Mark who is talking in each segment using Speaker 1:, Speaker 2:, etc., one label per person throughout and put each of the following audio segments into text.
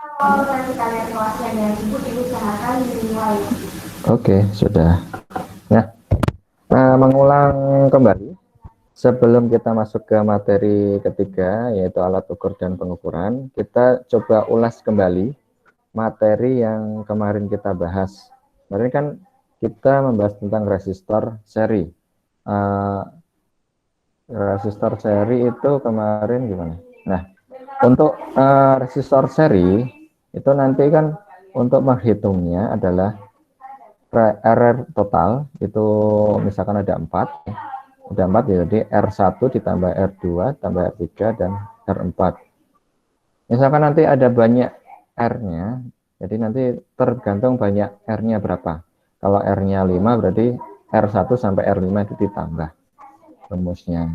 Speaker 1: Kalau nanti kalian kelasnya ibu diusahakan dinilai.
Speaker 2: Oke, sudah. Nah, mengulang kembali sebelum kita masuk ke materi ketiga, yaitu alat ukur dan pengukuran, kita coba ulas kembali materi yang kemarin kita bahas. Kemarin kan kita membahas tentang resistor seri. Uh, Resistor seri itu kemarin gimana? Nah, untuk resistor seri itu nanti kan untuk menghitungnya adalah R total itu misalkan ada 4 jadi R1 ditambah R2 tambah R3 dan R4. Misalkan nanti ada banyak R-nya, jadi nanti tergantung banyak R-nya berapa. Kalau R-nya 5 berarti R1 sampai R5 itu ditambah rumusnya.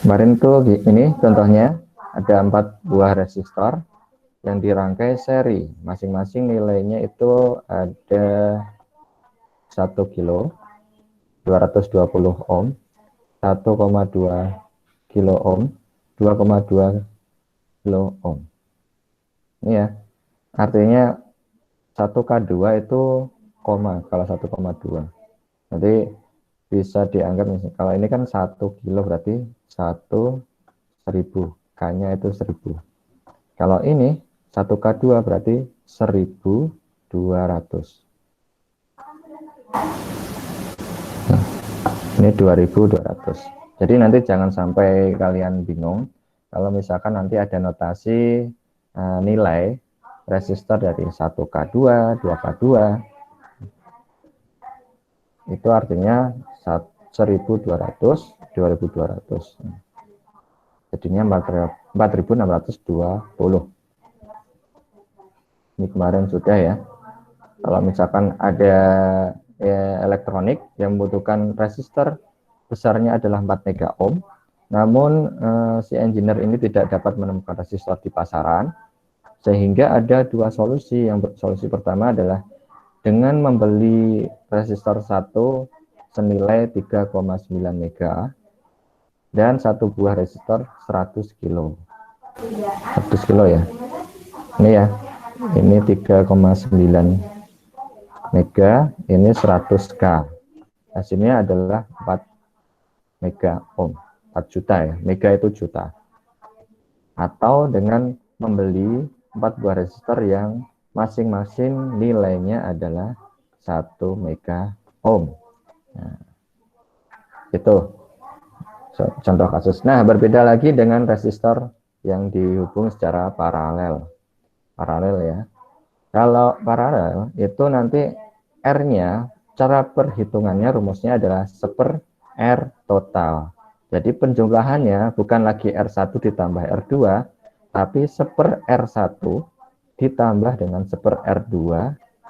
Speaker 2: Kemarin tuh ini contohnya ada 4 buah resistor yang dirangkai seri, masing-masing nilainya itu ada 1 kilo, 220 ohm, 1,2 kilo ohm, 2,2 kilo ohm. Ini ya, artinya 1K2 itu koma, kalau 1,2. Nanti bisa dianggap misalnya, kalau ini kan 1 kilo berarti 1000, K-nya itu 1000. Kalau ini 1K2 berarti 1200. Ini 2200. Jadi nanti jangan sampai kalian bingung kalau misalkan nanti ada notasi nilai resistor dari 1K2, 2K2 itu artinya 1200, 2200. Jadinya 4620. Ini kemarin sudah ya. Kalau misalkan ada elektronik yang membutuhkan resistor besarnya adalah 4 mega ohm, namun si engineer ini tidak dapat menemukan resistor di pasaran, sehingga ada dua solusi. Solusi pertama adalah dengan membeli resistor 1 senilai 3,9 mega dan 1 buah resistor 100 kilo. 100 kilo ya. Ini ya. Ini 3,9 mega, ini 100K. Hasilnya adalah 4 mega ohm, 4 juta ya. Mega itu juta. Atau dengan membeli 4 buah resistor yang masing-masing nilainya adalah 1 mega ohm. Nah, itu contoh kasus. Nah, berbeda lagi dengan resistor yang dihubung secara paralel. Paralel ya. Kalau paralel itu nanti R-nya, cara perhitungannya rumusnya adalah 1 R total. Jadi penjumlahannya bukan lagi R1 ditambah R2, tapi 1 R1 ditambah dengan 1 R2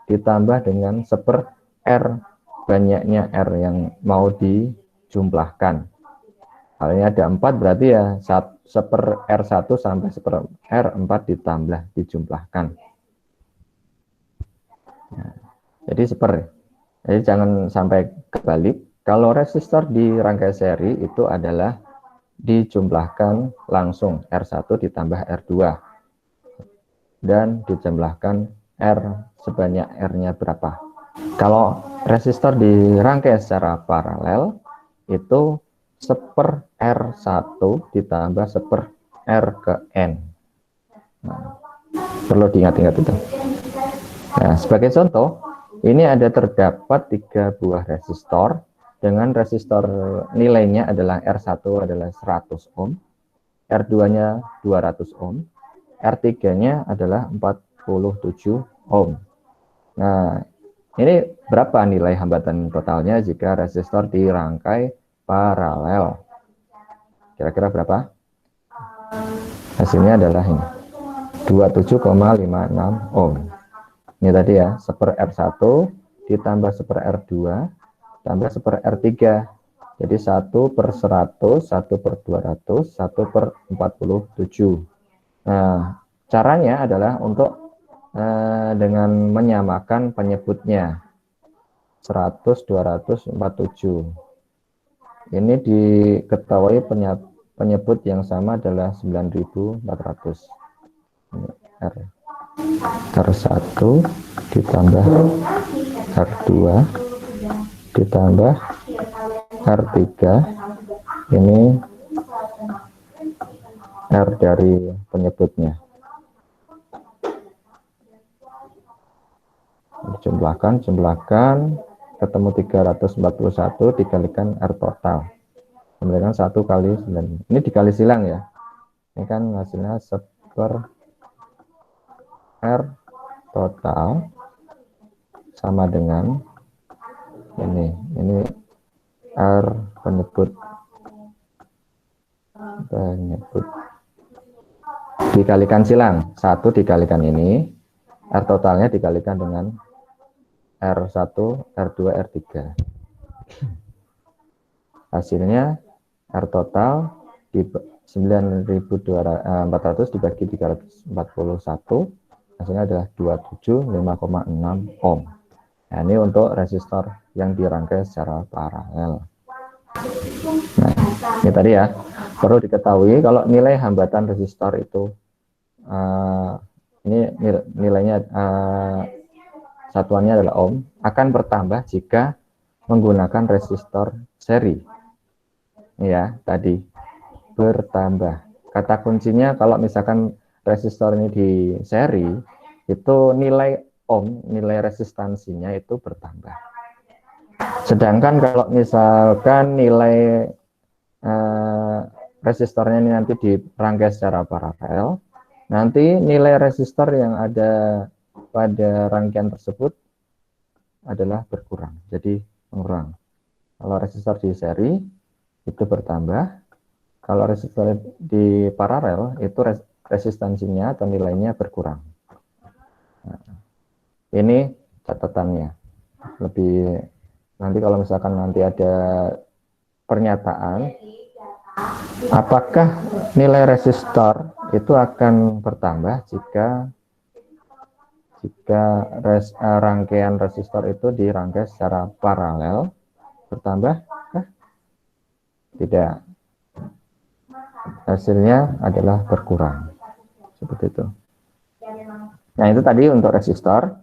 Speaker 2: ditambah dengan 1 R banyaknya R yang mau dijumlahkan. Kalau ini ada 4 berarti ya 1 R1 sampai 1 R4 ditambah dijumlahkan. Nah, jadi jadi jangan sampai kebalik. Kalau resistor di rangkai seri itu adalah dijumlahkan langsung R1 ditambah R2 dan dijumlahkan R sebanyak R-nya berapa. Kalau resistor di rangkai secara paralel itu 1 R1 ditambah 1 R ke N. Nah, perlu diingat-ingat itu. Nah, sebagai contoh, ini terdapat 3 buah resistor dengan resistor nilainya adalah R1 adalah 100 ohm, R2-nya 200 ohm, R3-nya adalah 47 ohm. Nah, ini berapa nilai hambatan totalnya jika resistor dirangkai paralel? Kira-kira berapa? Hasilnya adalah ini, 27,56 ohm. Ini tadi ya, 1 R1 ditambah 1 R2 tambah 1 R3. Jadi 1 per 100, 1 per 200, 1 per 47. Nah, caranya adalah untuk dengan menyamakan penyebutnya. 100, 200, 47. Ini diketahui penyebut yang sama adalah 9400. R R1 ditambah R2 ditambah R3, ini R dari penyebutnya. Jumlahkan ketemu 341 dikalikan R total. Kemudian 1 kali 9. Ini dikali silang ya. Ini kan hasilnya sektor R total sama dengan ini R penyebut dikalikan silang, 1 dikalikan ini, R totalnya dikalikan dengan R1, R2, R3. Hasilnya R total di 9.400 dibagi 341, hasilnya adalah 275,6 ohm. Nah, ini untuk resistor yang dirangkai secara paralel. Nah, ini tadi ya, perlu diketahui kalau nilai hambatan resistor itu ini nilainya satuannya adalah ohm, akan bertambah jika menggunakan resistor seri. Ya, tadi bertambah. Kata kuncinya kalau misalkan resistor ini di seri, itu nilai ohm, nilai resistansinya itu bertambah. Sedangkan kalau misalkan nilai resistornya ini nanti dirangkai secara paralel, nanti nilai resistor yang ada pada rangkaian tersebut adalah berkurang, jadi mengurang. Kalau resistor di seri itu bertambah, kalau resistor di paralel itu resistansinya atau nilainya berkurang. Nah, ini catatannya. Lebih nanti kalau misalkan nanti ada pernyataan apakah nilai resistor itu akan bertambah jika rangkaian resistor itu dirangkai secara paralel, bertambah? Tidak. Hasilnya adalah berkurang. Seperti itu. Nah, itu tadi untuk resistor.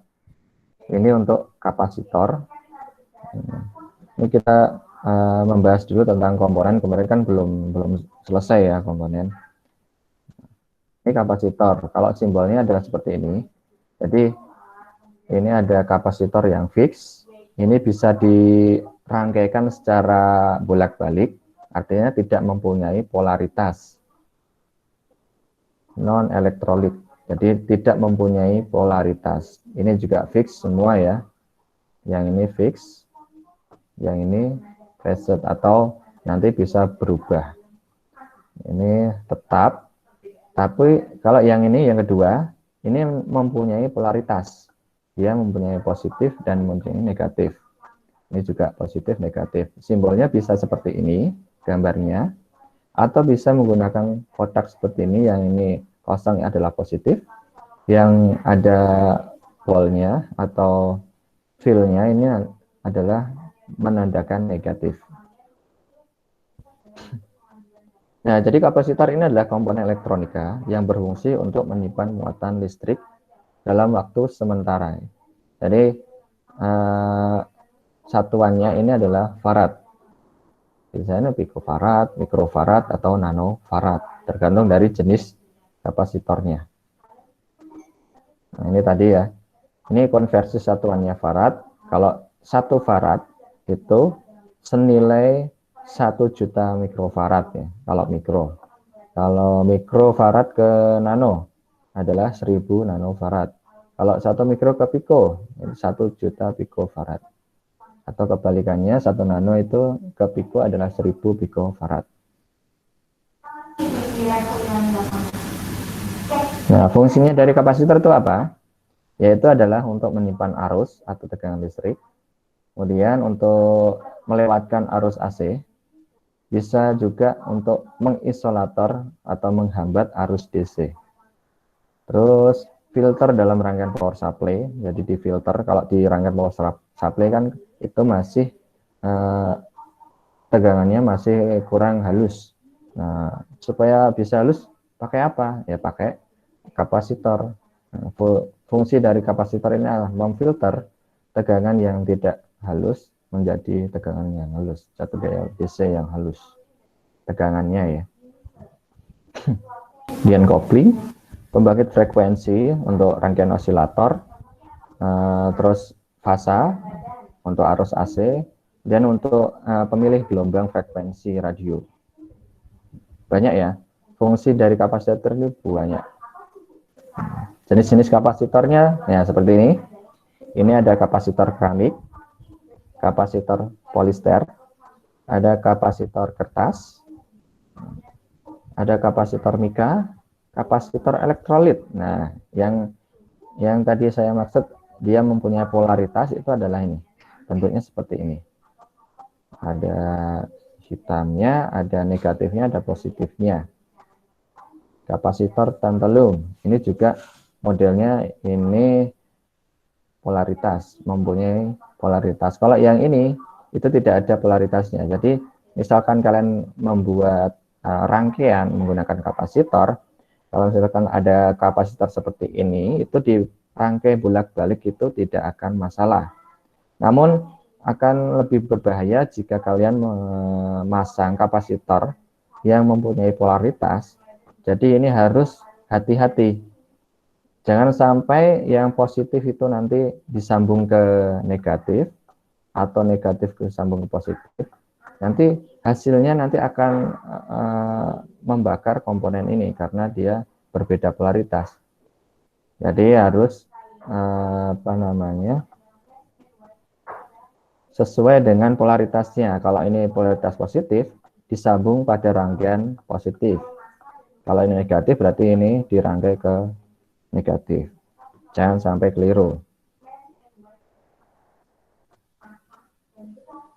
Speaker 2: Ini untuk kapasitor. Ini kita membahas dulu tentang komponen. Kemarin kan belum selesai ya komponen. Ini kapasitor. Kalau simbolnya adalah seperti ini. Jadi ini ada kapasitor yang fix. Ini bisa dirangkaikan secara bolak-balik, artinya tidak mempunyai polaritas. Non elektrolit. Jadi tidak mempunyai polaritas. Ini juga fix semua ya. Yang ini fix, yang ini reset atau nanti bisa berubah. Ini tetap. Tapi kalau yang ini yang kedua, ini mempunyai polaritas. Dia mempunyai positif dan mempunyai negatif. Ini juga positif, negatif. Simbolnya bisa seperti ini, gambarnya. Atau bisa menggunakan kotak seperti ini, yang ini kosong adalah positif. Yang ada polnya atau fill-nya ini adalah menandakan negatif. Nah, jadi kapasitor ini adalah komponen elektronika yang berfungsi untuk menyimpan muatan listrik dalam waktu sementara. Jadi satuannya ini adalah farad. Misalnya picofarad, mikrofarad, atau nanofarad, tergantung dari jenis kapasitornya. Nah, ini tadi ya. Ini konversi satuannya farad. Kalau 1 farad itu senilai 1 juta mikrofarad ya, kalau mikro. Kalau mikrofarad ke nano adalah 1000 nanofarad. Kalau 1 mikro ke piko, 1 juta pikofarad. Atau kebalikannya, 1 nano itu ke piko adalah 1000 pikofarad. Nah, fungsinya dari kapasitor itu apa? Yaitu adalah untuk menyimpan arus atau tegangan listrik. Kemudian untuk melewatkan arus AC, bisa juga untuk mengisolator atau menghambat arus DC. Terus filter dalam rangkaian power supply, jadi di filter kalau di rangkaian power supply kan itu masih tegangannya masih kurang halus. Nah, supaya bisa halus pakai apa? Ya pakai kapasitor. Nah, fungsi dari kapasitor ini adalah memfilter tegangan yang tidak halus menjadi tegangan yang halus, satu daya DC yang halus tegangannya ya. Kemudian kopling, pembangkit frekuensi untuk rangkaian osilator, terus fasa untuk arus AC, dan untuk pemilih gelombang frekuensi radio. Banyak ya, fungsi dari kapasitor ini banyak. Jenis-jenis kapasitornya ya seperti ini. Ini ada kapasitor keramik, kapasitor polister, ada kapasitor kertas, ada kapasitor mika, kapasitor elektrolit. Nah, yang tadi saya maksud dia mempunyai polaritas itu adalah ini. Bentuknya seperti ini. Ada hitamnya, ada negatifnya, ada positifnya. Kapasitor tantalum. Ini juga modelnya ini polaritas, mempunyai polaritas. Kalau yang ini itu tidak ada polaritasnya. Jadi misalkan kalian membuat rangkaian menggunakan kapasitor, kalau misalkan ada kapasitor seperti ini, itu dirangkai bolak-balik itu tidak akan masalah. Namun akan lebih berbahaya jika kalian memasang kapasitor yang mempunyai polaritas. Jadi ini harus hati-hati. Jangan sampai yang positif itu nanti disambung ke negatif atau negatif disambung ke positif. Nanti hasilnya nanti akan membakar komponen ini karena dia berbeda polaritas. Jadi harus sesuai dengan polaritasnya. Kalau ini polaritas positif disambung pada rangkaian positif. Kalau ini negatif berarti ini dirangkai ke negatif. Jangan sampai keliru.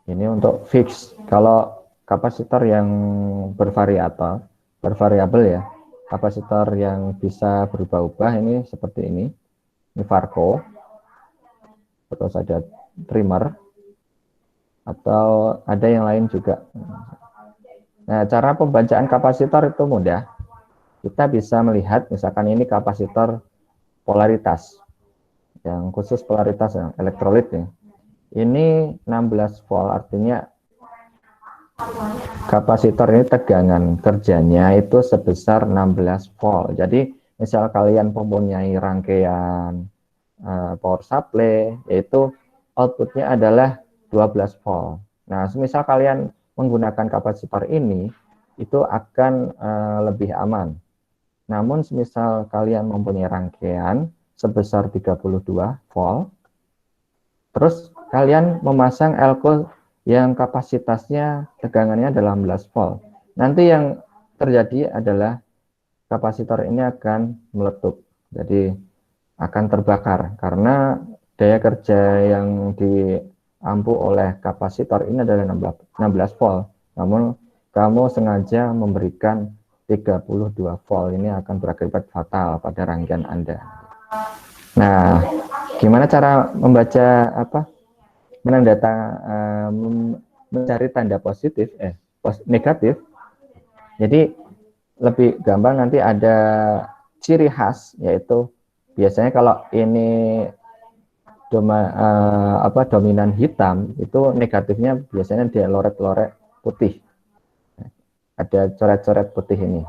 Speaker 2: Ini untuk fix. Kalau kapasitor yang bervariabel ya, kapasitor yang bisa berubah-ubah ini seperti ini. Ini Varco. Terus ada trimmer atau ada yang lain juga. Nah, cara pembacaan kapasitor itu mudah. Kita bisa melihat misalkan ini kapasitor polaritas. Yang khusus polaritas ya, elektrolit ya. Ini 16 volt, artinya kapasitor ini tegangan kerjanya itu sebesar 16 volt. Jadi misal kalian mempunyai rangkaian power supply, yaitu outputnya adalah 12 volt. Nah, misal kalian menggunakan kapasitor ini, itu akan lebih aman. Namun misal kalian mempunyai rangkaian sebesar 32 volt, terus kalian memasang elko yang kapasitasnya tegangannya adalah 16 volt. Nanti yang terjadi adalah kapasitor ini akan meletup. Jadi akan terbakar karena daya kerja yang diampu oleh kapasitor ini adalah 16 volt. Namun kamu sengaja memberikan 32 volt, ini akan berakibat fatal pada rangkaian Anda. Nah, gimana cara membaca mencari tanda positif negatif? Jadi lebih gampang, nanti ada ciri khas, yaitu biasanya kalau ini dominan hitam, itu negatifnya biasanya dia loret-loret putih. Ada coret-coret putih ini,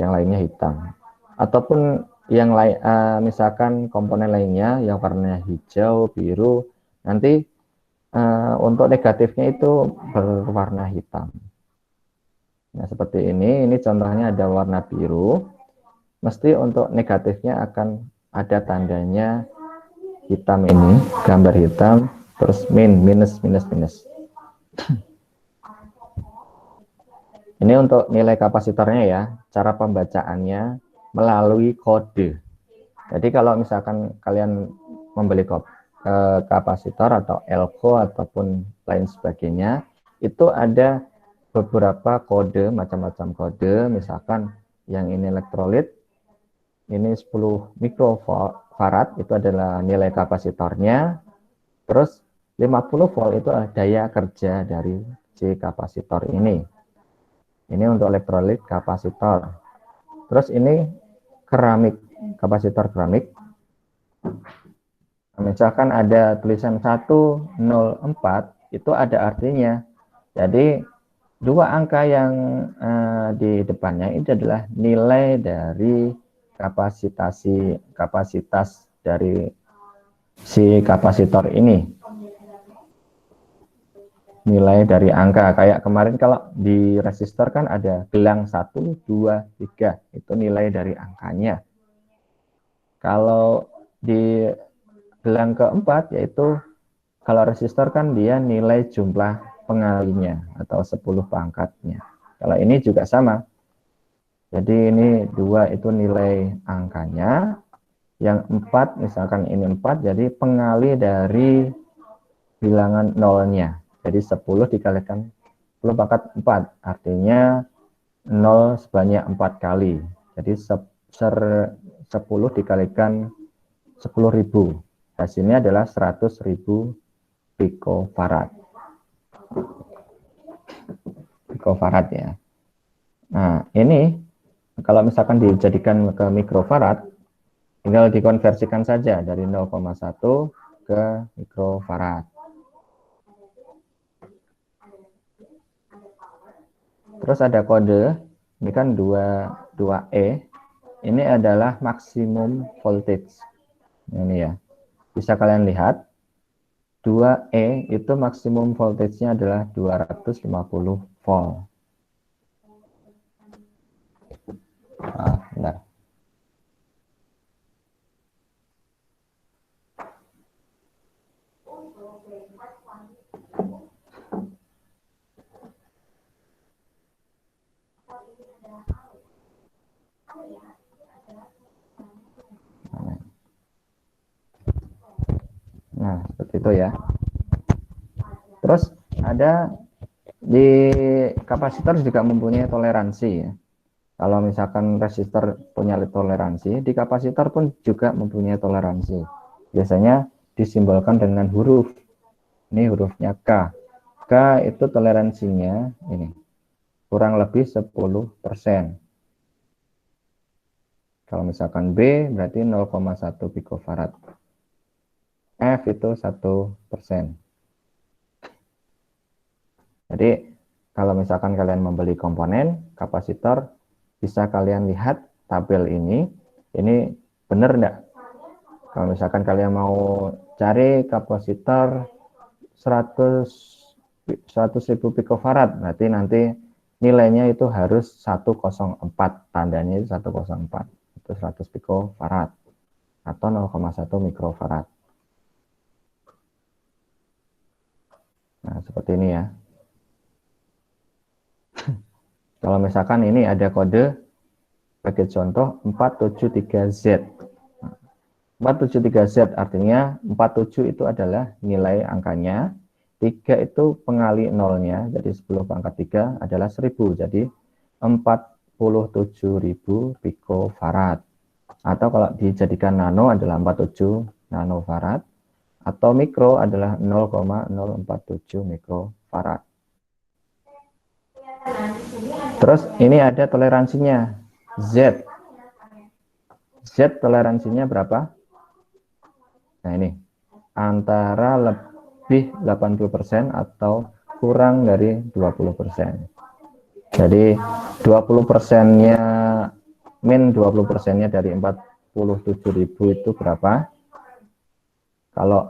Speaker 2: yang lainnya hitam. Ataupun yang lain, misalkan komponen lainnya yang warnanya hijau, biru, nanti untuk negatifnya itu berwarna hitam. Nah, seperti ini contohnya ada warna biru, mesti untuk negatifnya akan ada tandanya hitam ini, gambar hitam, terus minus. Ini untuk nilai kapasitornya ya, cara pembacaannya melalui kode. Jadi kalau misalkan kalian membeli kapasitor atau elko ataupun lain sebagainya, itu ada beberapa kode, macam-macam kode. Misalkan yang ini elektrolit, ini 10 mikrofarad, itu adalah nilai kapasitornya. Terus 50 volt itu adalah daya kerja dari si kapasitor ini. Ini untuk elektrolit kapasitor. Terus ini keramik. kapasitor keramik. Misalkan ada tulisan 104, itu ada artinya. Jadi dua angka yang di depannya itu adalah nilai dari kapasitas dari si kapasitor ini. Nilai dari angka, kayak kemarin kalau di resistor kan ada gelang 1, 2, 3, itu nilai dari angkanya. Kalau di gelang keempat, yaitu kalau resistor kan dia nilai jumlah pengalinya atau 10 pangkatnya. Kalau ini juga sama. Jadi ini 2 itu nilai angkanya. Yang 4, misalkan ini 4, jadi pengali dari bilangan nolnya. Jadi 10 dikalikan 10 pangkat 4, artinya 0 sebanyak 4 kali. Jadi 10 dikalikan 10.000. Hasilnya adalah 100.000 picofarad. Picofarad ya. Nah, ini kalau misalkan dijadikan ke mikrofarad, tinggal dikonversikan saja dari 0,1 ke mikrofarad. Terus ada kode, ini kan 2E. Ini adalah maksimum voltage. Ini ya. Bisa kalian lihat, 2E itu maksimum voltage-nya adalah 250 volt. Bentar. Nah, seperti itu ya. Terus ada di kapasitor juga mempunyai toleransi ya. Kalau misalkan resistor punya toleransi, di kapasitor pun juga mempunyai toleransi. Biasanya disimbolkan dengan huruf. Ini hurufnya K. K itu toleransinya ini kurang lebih 10%. Kalau misalkan B berarti 0,1 picofarad. F itu 1%. Jadi kalau misalkan kalian membeli komponen kapasitor, bisa kalian lihat tabel ini benar enggak? Kalau misalkan kalian mau cari kapasitor 100.000 picofarad, berarti nanti nilainya itu harus 104, tandanya itu 104, itu 100 picofarad atau 0,1 mikrofarad. Nah, seperti ini ya. Kalau misalkan ini ada kode sebagai contoh 473Z. 473Z artinya 47 itu adalah nilai angkanya, 3 itu pengali nolnya, jadi 10 pangkat 3 adalah 1000, jadi 47.000 picofarad. Atau kalau dijadikan nano adalah 47 nanofarad, atau mikro adalah 0,047 mikrofarad. Terus ini ada toleransinya, Z. Z toleransinya berapa? Nah ini, antara lebih 80% atau kurang dari 20%. Jadi 20%-nya, min 20%-nya dari 47.000 itu berapa? Kalau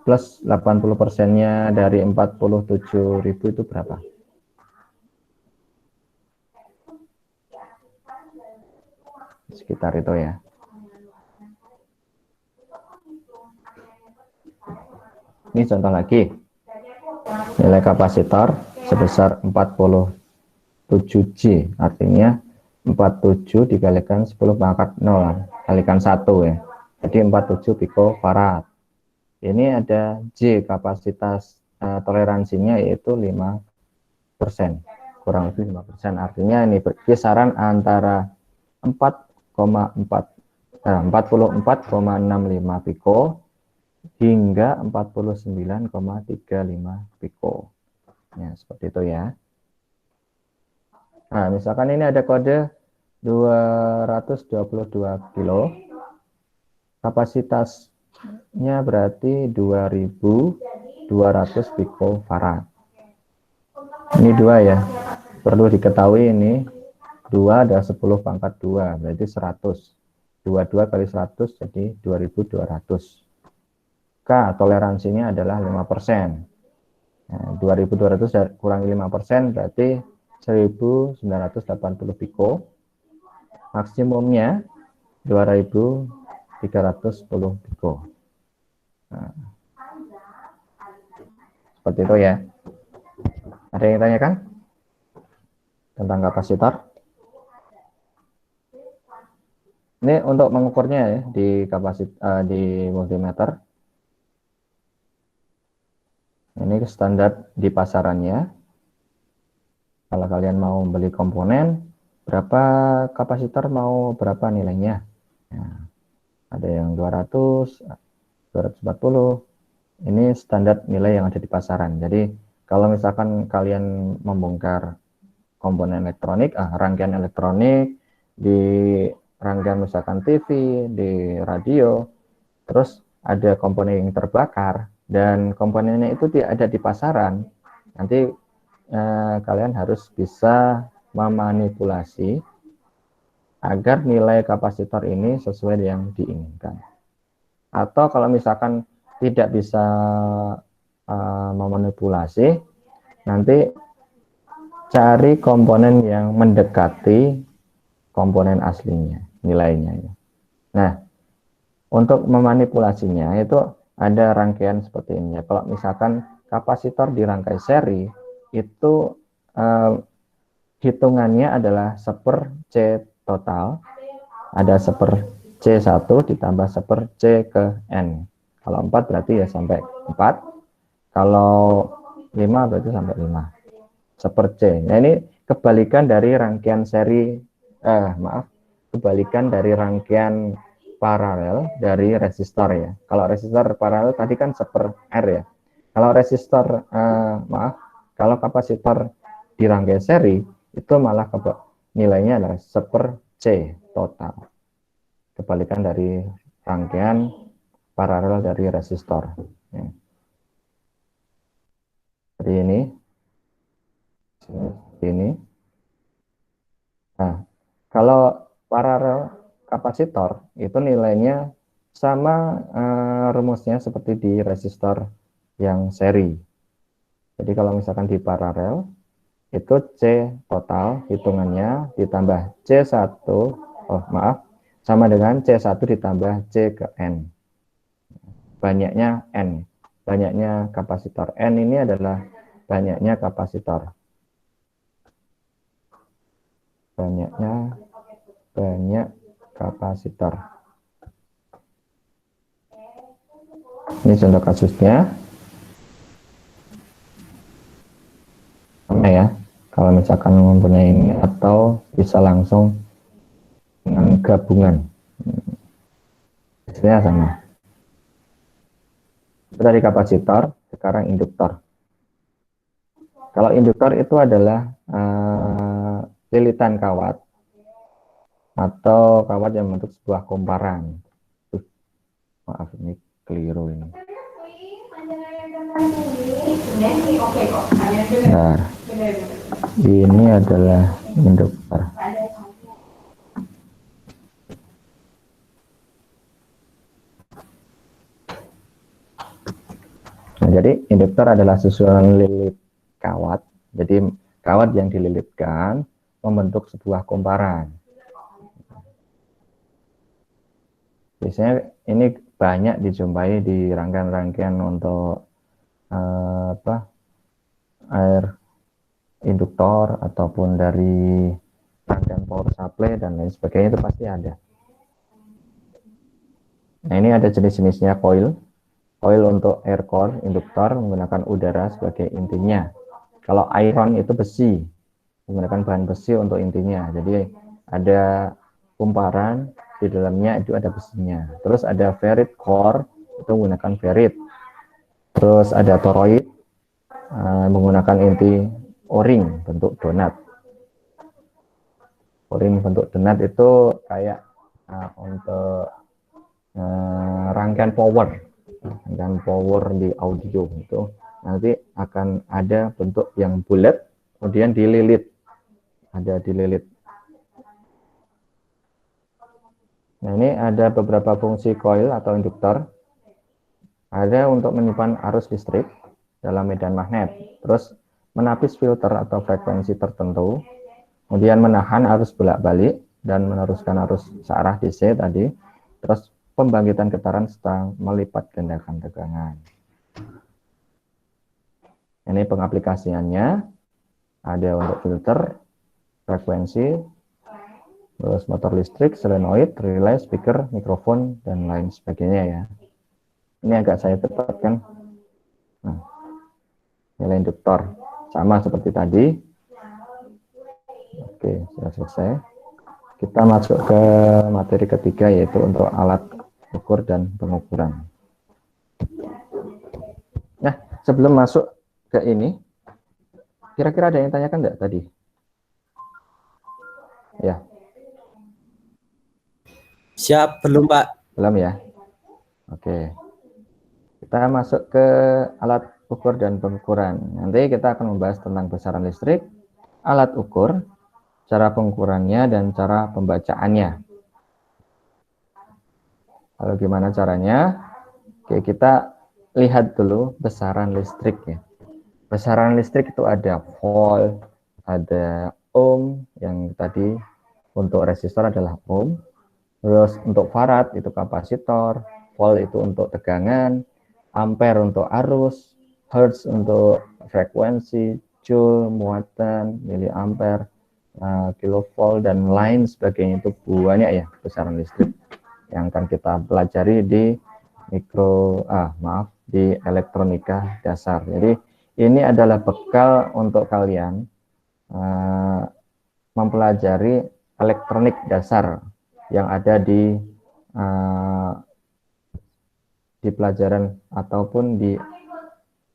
Speaker 2: plus 80%-nya dari 47.000 itu berapa? Sekitar itu ya. Ini contoh lagi. Nilai kapasitor sebesar 47J, artinya 47 dikalikan 10 pangkat 0 kalikan 1 ya. Jadi 47 picofarad. Ini ada J, kapasitas toleransinya yaitu 5%. Kurang lebih 5%. Artinya ini kisaran antara 44,65 pico hingga 49,35 pico. Ya, seperti itu ya. Nah, misalkan ini ada kode 222 kilo. kapasitasnya berarti 2200 picofarad. Ini 2 ya. Perlu diketahui ini 2 ada 10 pangkat 2, berarti 100. 22 kali 100 jadi 2200. K toleransinya adalah 5%. Nah, 2200 kurangi 5% berarti 1980 piko. Maksimumnya 2310 piko. Nah, seperti itu ya. Ada yang tanyakan tentang kapasitor? Ini untuk mengukurnya ya di di multimeter. Ini standar di pasarannya. Kalau kalian mau beli komponen, berapa kapasitor mau berapa nilainya? Nah, ada yang 200, 240. Ini standar nilai yang ada di pasaran. Jadi kalau misalkan kalian membongkar komponen elektronik, rangkaian elektronik di rangkaian misalkan TV, di radio, terus ada komponen yang terbakar dan komponennya itu tidak ada di pasaran, nanti kalian harus bisa memanipulasi agar nilai kapasitor ini sesuai yang diinginkan. Atau kalau misalkan tidak bisa memanipulasi, nanti cari komponen yang mendekati komponen aslinya, nilainya. Nah, untuk memanipulasinya itu ada rangkaian seperti ini ya. Kalau misalkan kapasitor dirangkai seri, itu hitungannya adalah 1/C total, ada 1/C1 ditambah 1/C ke N. Kalau 4 berarti ya sampai 4, kalau 5 berarti sampai 5. 1/C. Nah, ini kebalikan dari rangkaian seri, kebalikan dari rangkaian paralel dari resistor ya. Kalau resistor paralel tadi kan 1/R ya. Kalau resistor, kalau kapasitor dirangkai seri, itu malah nilainya adalah 1/C total. Kebalikan dari rangkaian paralel dari resistor. Ya. Jadi ini. Nah, kalau paralel kapasitor itu nilainya sama rumusnya seperti di resistor yang seri. Jadi kalau misalkan di paralel itu C total hitungannya ditambah C1, sama dengan C1 ditambah C ke N. Banyaknya N. Banyaknya kapasitor. N ini adalah banyaknya kapasitor. Banyak kapasitor. Ini contoh kasusnya. Sama ya. Kalau misalkan mempunyai ini atau bisa langsung dengan gabungan. Hasilnya sama. Itu dari kapasitor, sekarang induktor. Kalau induktor itu adalah lilitan kawat atau kawat yang membentuk sebuah kumparan. Maaf, ini keliru ini. Bentar. Ini adalah induktor. Nah, jadi induktor adalah susunan lilit kawat. Jadi kawat yang dililitkan membentuk sebuah kumparan. Biasanya ini banyak dijumpai di rangkaian-rangkaian untuk air induktor ataupun dari rangkaian power supply dan lain sebagainya, itu pasti ada. Nah, ini ada jenis-jenisnya coil. Coil untuk air core induktor menggunakan udara sebagai intinya. Kalau iron itu besi, menggunakan bahan besi untuk intinya. Jadi ada kumparan, di dalamnya itu ada besinya. Terus ada ferrite core, itu menggunakan ferrite. Terus ada toroid, menggunakan inti O-ring bentuk donat. O-ring bentuk donat itu kayak untuk rangkaian power di audio itu nanti akan ada bentuk yang bulat, kemudian dililit, ada dililit. Nah, ini ada beberapa fungsi coil atau induktor. Ada untuk menyimpan arus listrik dalam medan magnet, terus menapis filter atau frekuensi tertentu, kemudian menahan arus bolak-balik dan meneruskan arus searah DC tadi, terus pembangkitan getaran serta melipat gandakan tegangan. Ini pengaplikasiannya, ada untuk filter, frekuensi, terus motor listrik, solenoid, relay, speaker, mikrofon, dan lain sebagainya ya. Ini agak saya tepatkan. Nah, nilai induktor sama seperti tadi. Oke, sudah selesai. Kita masuk ke materi ketiga, yaitu untuk alat ukur dan pengukuran. Nah, sebelum masuk ke ini, kira-kira ada yang tanyakan enggak tadi? Ya.
Speaker 3: Siap, belum Pak.
Speaker 2: Belum ya? Oke. Kita masuk ke alat ukur dan pengukuran. Nanti kita akan membahas tentang besaran listrik, alat ukur, cara pengukurannya, dan cara pembacaannya. Lalu gimana caranya? Oke, kita lihat dulu besaran listrik ya. Besaran listrik itu ada volt, ada ohm, yang tadi untuk resistor adalah ohm. Terus untuk farad itu kapasitor, volt itu untuk tegangan, ampere untuk arus, hertz untuk frekuensi, joule muatan, miliampere, kilovolt, dan lain sebagainya. Itu banyak ya besaran listrik yang akan kita pelajari di di elektronika dasar. Jadi ini adalah bekal untuk kalian mempelajari elektronik dasar yang ada di pelajaran ataupun di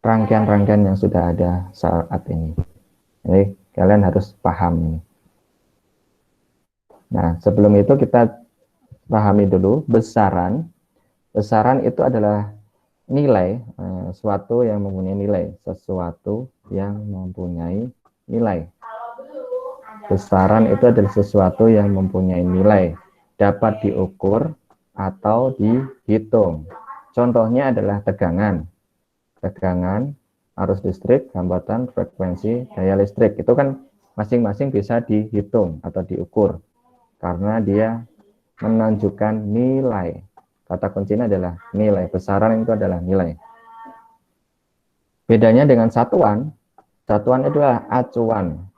Speaker 2: rangkaian-rangkaian yang sudah ada saat ini. Jadi kalian harus paham ini. Nah, sebelum itu kita pahami dulu besaran. Besaran itu adalah nilai, sesuatu yang mempunyai nilai, sesuatu yang mempunyai nilai. Besaran itu adalah sesuatu yang mempunyai nilai, dapat diukur atau dihitung. Contohnya adalah tegangan, arus listrik, hambatan, frekuensi, daya listrik. Itu kan masing-masing bisa dihitung atau diukur karena dia menunjukkan nilai. Kata kuncinya adalah nilai. Besaran itu adalah nilai. Bedanya dengan satuan, satuan itu adalah acuan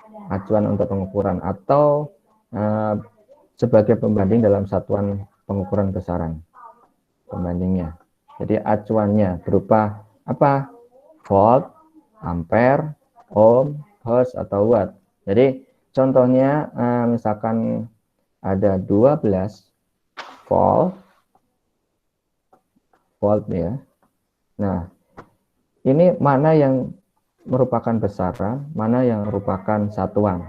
Speaker 2: untuk pengukuran atau sebagai pembanding dalam satuan pengukuran besaran. Pembandingnya. Jadi acuannya berupa apa? Volt, ampere, ohm, hertz, atau watt. Jadi contohnya misalkan ada 12 volt ya. Nah, ini mana yang merupakan besaran, mana yang merupakan satuan.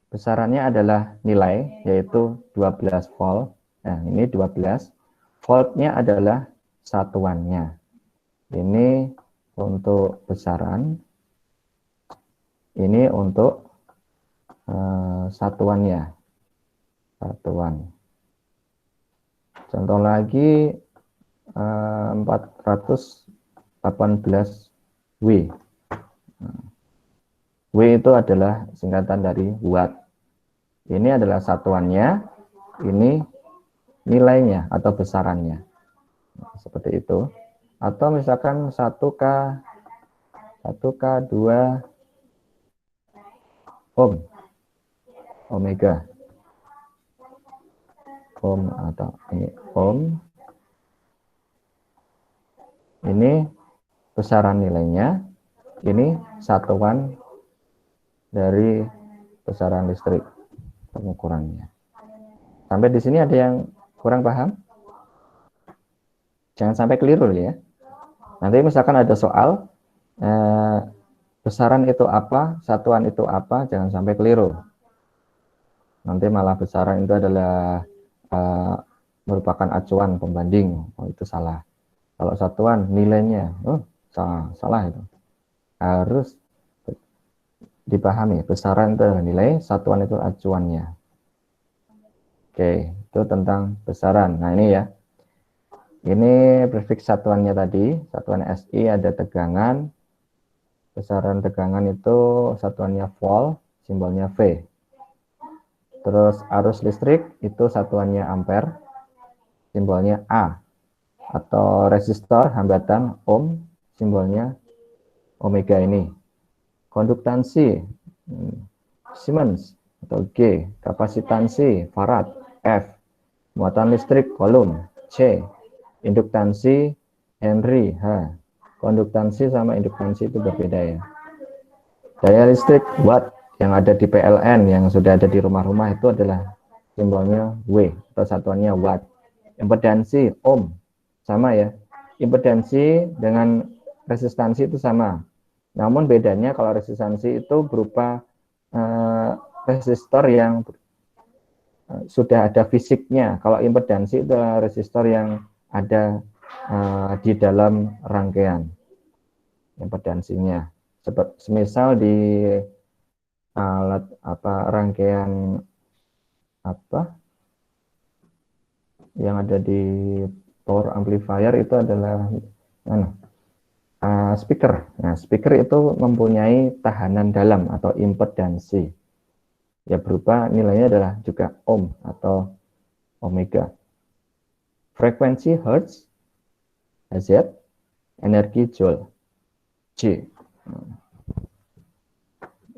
Speaker 2: Besarannya adalah nilai, yaitu 12 volt. Nah, ini 12. Voltnya adalah satuannya. Ini untuk besaran. Ini untuk satuannya. Satuan. Contoh lagi 418 W. W itu adalah singkatan dari watt. Ini adalah satuannya, ini nilainya atau besarannya. Seperti itu. Atau misalkan 1K 2 ohm. Omega. Ohm atau ini ohm. Ini besaran nilainya, ini satuan dari besaran listrik pengukurannya. Sampai di sini ada yang kurang paham? Jangan sampai keliru ya. Nanti misalkan ada soal besaran itu apa, satuan itu apa, jangan sampai keliru. Nanti malah besaran itu adalah merupakan acuan pembanding. Oh, itu salah. Kalau satuan nilainya, oh salah itu. Harus dipahami, besaran itu adalah nilai, satuan itu acuannya. Oke, itu tentang besaran. Nah ini ya, ini prefiks satuannya tadi, satuan SI ada tegangan, besaran tegangan itu satuannya volt, simbolnya V. Terus arus listrik itu satuannya ampere, simbolnya A. Atau resistor hambatan ohm, simbolnya omega ini. Konduktansi Siemens atau G, kapasitansi farad F, muatan listrik coulomb C, induktansi Henry H. Konduktansi sama induktansi itu berbeda ya. Daya listrik watt yang ada di PLN yang sudah ada di rumah-rumah itu adalah simbolnya W atau satuannya watt. Impedansi ohm sama ya. Impedansi dengan resistansi itu sama. Namun bedanya kalau resistansi itu berupa resistor yang sudah ada fisiknya. Kalau impedansi itu adalah resistor yang ada di dalam rangkaian impedansinya. Semisal di alat rangkaian yang ada di power amplifier itu adalah speaker. Nah, speaker itu mempunyai tahanan dalam atau impedansi. Ya berupa nilainya adalah juga ohm atau omega. Frekuensi hertz, Hz, energi joule, J.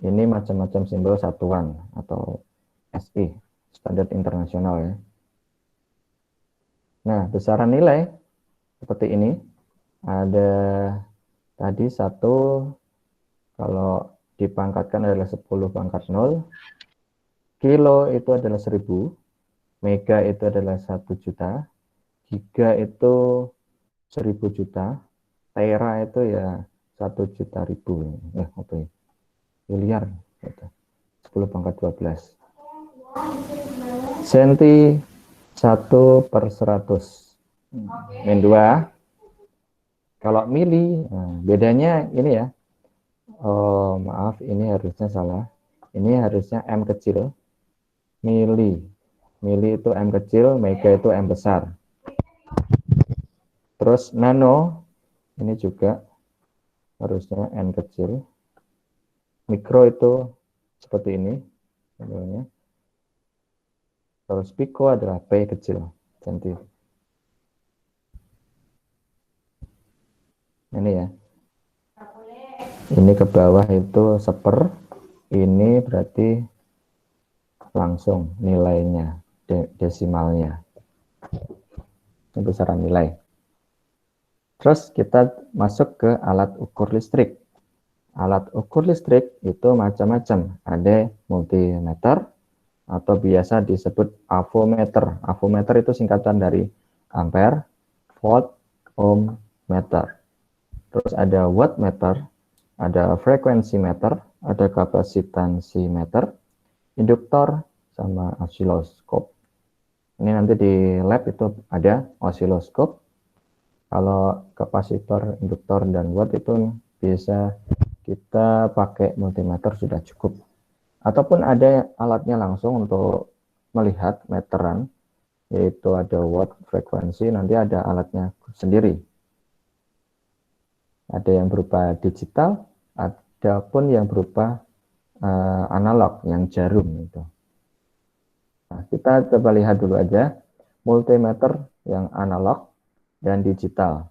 Speaker 2: Ini macam-macam simbol satuan atau SI, standar internasional ya. Nah, besaran nilai seperti ini. Ada tadi 1, kalau dipangkatkan adalah 10 pangkat 0. Kilo itu adalah 1000. Mega itu adalah 1 juta. Giga itu 1000 juta. Tera itu ya 1 juta ribu. Apa ya? Miliar. 10 pangkat 12. Senti 1/100. Min 2. Kalau mili, bedanya ini ya. Oh, maaf, ini harusnya salah. Ini harusnya M kecil. Mili. Mili itu M kecil, mega itu M besar. Terus nano, ini juga harusnya N kecil. Mikro itu seperti ini. Terus pico adalah P kecil. Senti. Ini ya. Ini ke bawah itu 1/, ini berarti langsung nilainya, desimalnya. Ini besaran nilai. Terus kita masuk ke alat ukur listrik. Alat ukur listrik itu macam-macam. Ada multimeter atau biasa disebut avometer. Avometer itu singkatan dari ampere, volt, ohm, meter. Terus ada wattmeter, ada frekuensimeter, ada kapasitansimeter, induktor, sama osiloskop. Ini nanti di lab itu ada osiloskop. Kalau kapasitor, induktor, dan watt itu bisa kita pakai multimeter sudah cukup. Ataupun ada alatnya langsung untuk melihat meteran, yaitu ada watt, frekuensi, nanti ada alatnya sendiri. Ada yang berupa digital, ada pun yang berupa analog, yang jarum itu. Nah, kita coba lihat dulu aja multimeter yang analog dan digital.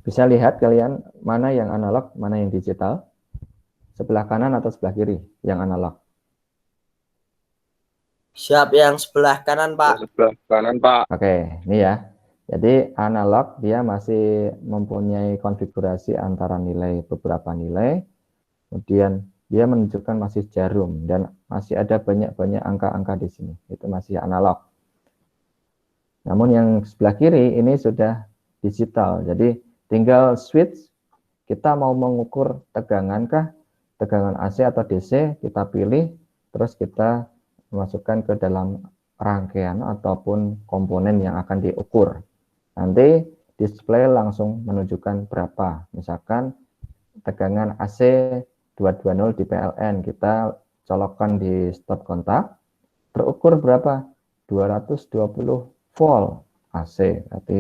Speaker 2: Bisa lihat kalian mana yang analog, mana yang digital? Sebelah kanan atau sebelah kiri yang analog?
Speaker 3: Siap, yang sebelah kanan, Pak.
Speaker 4: Sebelah kanan, Pak.
Speaker 2: Oke, ini ya. Jadi analog dia masih mempunyai konfigurasi antara beberapa nilai, kemudian dia menunjukkan masih jarum dan masih ada banyak-banyak angka-angka di sini. Itu masih analog. Namun yang sebelah kiri ini sudah digital. Jadi tinggal switch, kita mau mengukur tegangan kah, tegangan AC atau DC, kita pilih, terus kita memasukkan ke dalam rangkaian ataupun komponen yang akan diukur. Nanti display langsung menunjukkan berapa. Misalkan tegangan AC 220 di PLN, kita colokkan di stop kontak, terukur berapa? 220 volt AC, berarti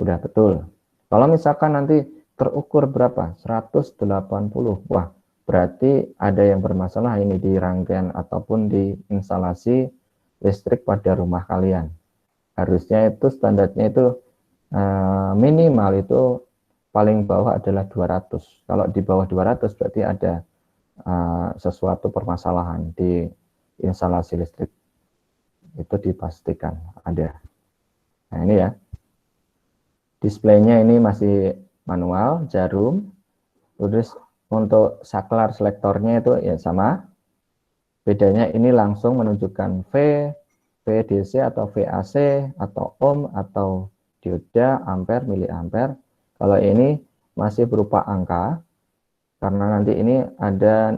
Speaker 2: udah betul. Kalau misalkan nanti terukur berapa? 180. Wah, berarti ada yang bermasalah ini di rangkaian ataupun di instalasi listrik pada rumah kalian. Harusnya itu standarnya itu minimal itu paling bawah adalah 200. Kalau di bawah 200 berarti ada sesuatu permasalahan di instalasi listrik. Itu dipastikan ada. Nah, ini ya. Displaynya ini masih manual, jarum. Terus untuk saklar selektornya itu ya sama. Bedanya ini langsung menunjukkan V, VDC atau VAC atau ohm atau dioda, ampere, miliampere. Kalau ini masih berupa angka, karena nanti ini ada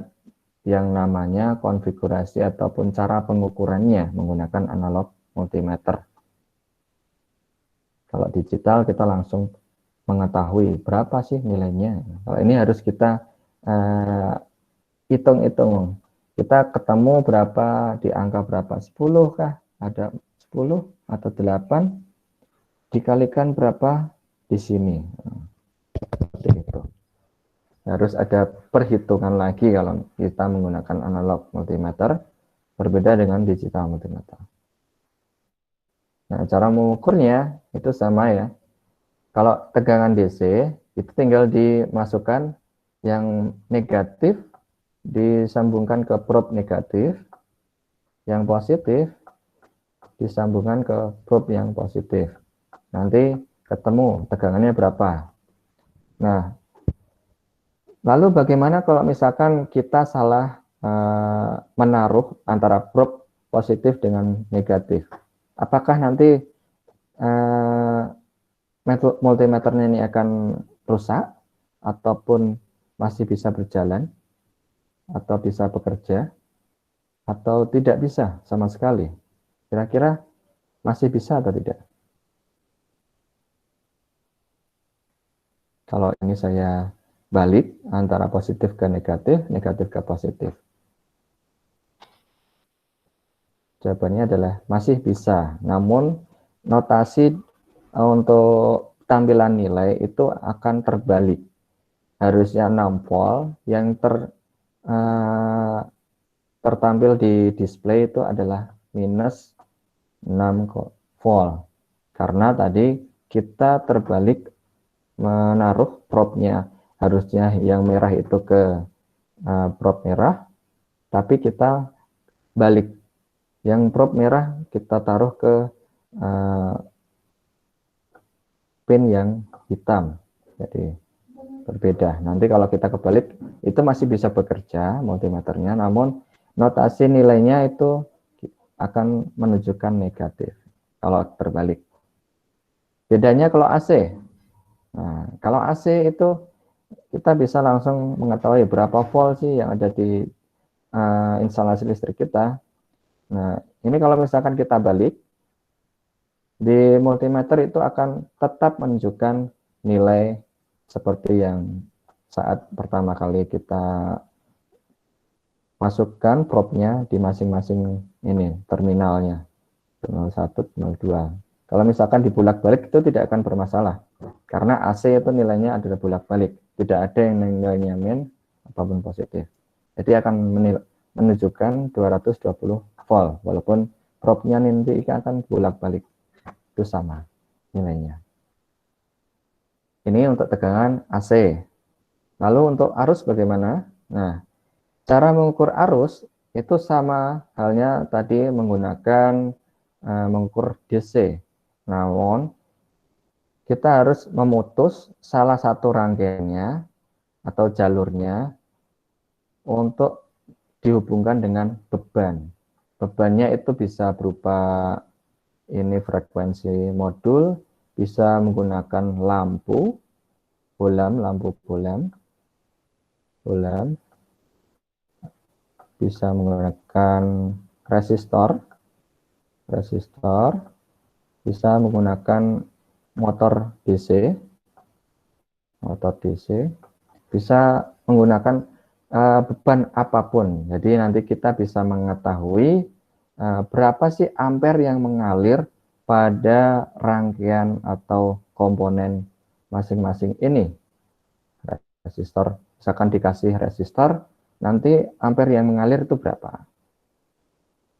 Speaker 2: yang namanya konfigurasi ataupun cara pengukurannya menggunakan analog multimeter. Kalau digital kita langsung mengetahui berapa sih nilainya. Kalau ini harus kita hitung-hitung. Kita ketemu berapa di angka berapa? 10 kah? Ada 10 atau 8 dikalikan berapa di sini. Seperti itu. Harus ada perhitungan lagi kalau kita menggunakan analog multimeter, berbeda dengan digital multimeter. Nah, cara mengukurnya itu sama ya. Kalau tegangan DC itu tinggal dimasukkan yang negatif, disambungkan ke probe negatif, yang positif disambungkan ke probe yang positif. Nanti ketemu tegangannya berapa. Nah, lalu bagaimana kalau misalkan kita salah menaruh antara probe positif dengan negatif? Apakah nanti multimeternya ini akan rusak ataupun masih bisa berjalan atau bisa bekerja atau tidak bisa sama sekali? Kira-kira masih bisa atau tidak? Kalau ini saya balik antara positif ke negatif, negatif ke positif. Jawabannya adalah masih bisa, namun notasi untuk tampilan nilai itu akan terbalik. Harusnya 6 volt, yang tertampil di display itu adalah minus 6 volt. Karena tadi kita terbalik menaruh probe-nya. Harusnya yang merah itu ke probe merah, tapi kita balik. Yang probe merah kita taruh ke pin yang hitam. Jadi berbeda. Nanti kalau kita kebalik, itu masih bisa bekerja multimeternya, namun notasi nilainya itu akan menunjukkan negatif kalau terbalik. Bedanya kalau AC. Nah, kalau AC itu kita bisa langsung mengetahui berapa volt sih yang ada di instalasi listrik kita. Nah, ini kalau misalkan kita balik, di multimeter itu akan tetap menunjukkan nilai seperti yang saat pertama kali kita masukkan probe-nya di masing-masing ini terminalnya 01, 02. Kalau misalkan dibulak-balik itu tidak akan bermasalah karena AC itu nilainya adalah bolak-balik, tidak ada yang nilainya min apapun positif. Jadi akan menunjukkan 220 volt walaupun probe-nya nanti akan bolak-balik, itu sama nilainya. Ini untuk tegangan AC. Lalu untuk arus bagaimana? Nah, cara mengukur arus itu sama halnya tadi menggunakan mengukur DC. Namun, kita harus memutus salah satu rangkaiannya atau jalurnya untuk dihubungkan dengan beban. Bebannya itu bisa berupa ini frekuensi modul, bisa menggunakan lampu bolam, bisa menggunakan resistor bisa menggunakan motor DC, bisa menggunakan beban apapun. Jadi nanti kita bisa mengetahui berapa sih ampere yang mengalir pada rangkaian atau komponen masing-masing ini. Resistor, misalkan dikasih resistor, nanti ampere yang mengalir itu berapa.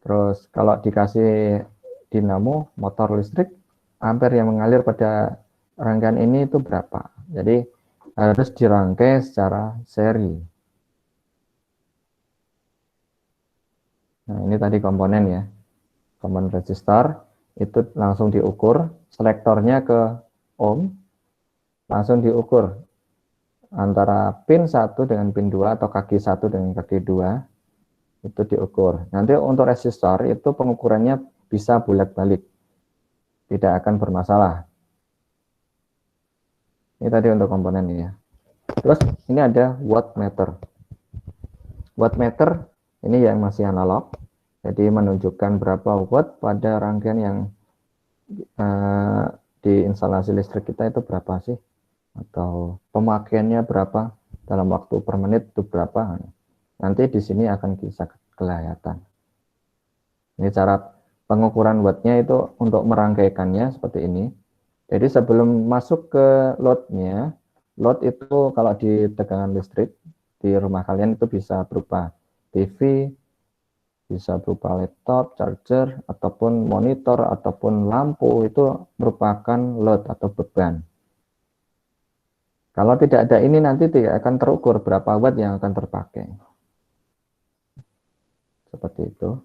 Speaker 2: Terus kalau dikasih dinamo, motor listrik, ampere yang mengalir pada rangkaian ini itu berapa. Jadi harus dirangkai secara seri. Nah, ini tadi komponen ya. Komponen resistor itu langsung diukur, selektornya ke ohm, langsung diukur antara pin 1 dengan pin 2 atau kaki 1 dengan kaki 2 itu diukur. Nanti untuk resistor itu pengukurannya bisa bolak-balik, tidak akan bermasalah. Ini tadi untuk komponen ya. Terus ini ada wattmeter. Wattmeter ini yang masih analog, jadi menunjukkan berapa watt pada rangkaian yang di instalasi listrik kita itu berapa sih, atau pemakaiannya berapa dalam waktu per menit itu berapa. Nanti di sini akan bisa kelihatan. Ini cara pengukuran wattnya itu untuk merangkaikannya seperti ini. Jadi sebelum masuk ke loadnya, load itu kalau di tegangan listrik di rumah kalian itu bisa berupa TV, bisa berupa laptop, charger, ataupun monitor, ataupun lampu, itu merupakan load atau beban. Kalau tidak ada ini nanti tidak akan terukur berapa watt yang akan terpakai. Seperti itu.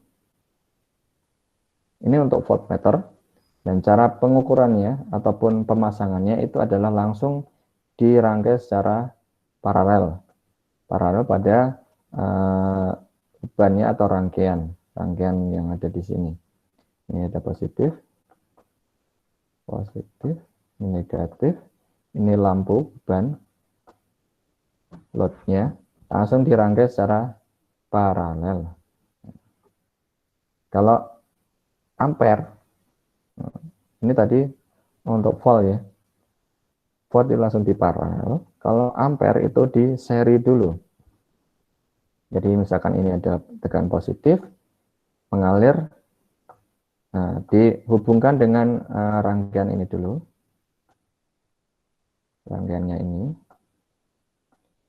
Speaker 2: Ini untuk voltmeter, dan cara pengukurannya ataupun pemasangannya itu adalah langsung dirangkai secara paralel pada bebannya atau rangkaian yang ada di sini. Ini ada positif, ini negatif, ini lampu beban, loadnya langsung dirangkai secara paralel. Kalau ampere, ini tadi untuk volt ya, volt itu langsung di paralel. Kalau ampere itu di seri dulu. Jadi misalkan ini ada tegangan positif, mengalir, nah, dihubungkan dengan rangkaian ini dulu, rangkaiannya ini,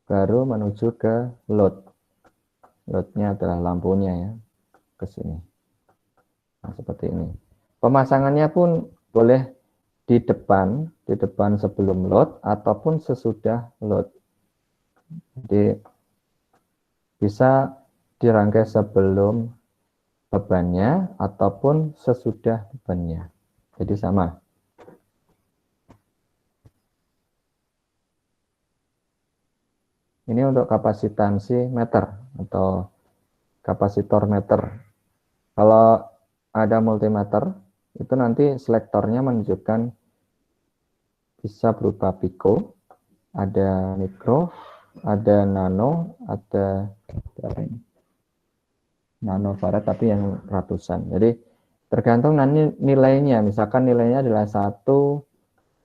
Speaker 2: baru menuju ke load. Loadnya adalah lampunya ya, ke sini. Nah, seperti ini. Pemasangannya pun boleh di depan sebelum load ataupun sesudah load. Jadi bisa dirangkai sebelum bebannya ataupun sesudah bebannya. Jadi sama. Ini untuk kapasitansi meter atau kapasitor meter. Kalau ada multimeter, itu nanti selektornya menunjukkan bisa berupa pico, ada mikro, ada nano, ada nanofarad tapi yang ratusan. Jadi tergantung nanti nilainya. Misalkan nilainya adalah 104.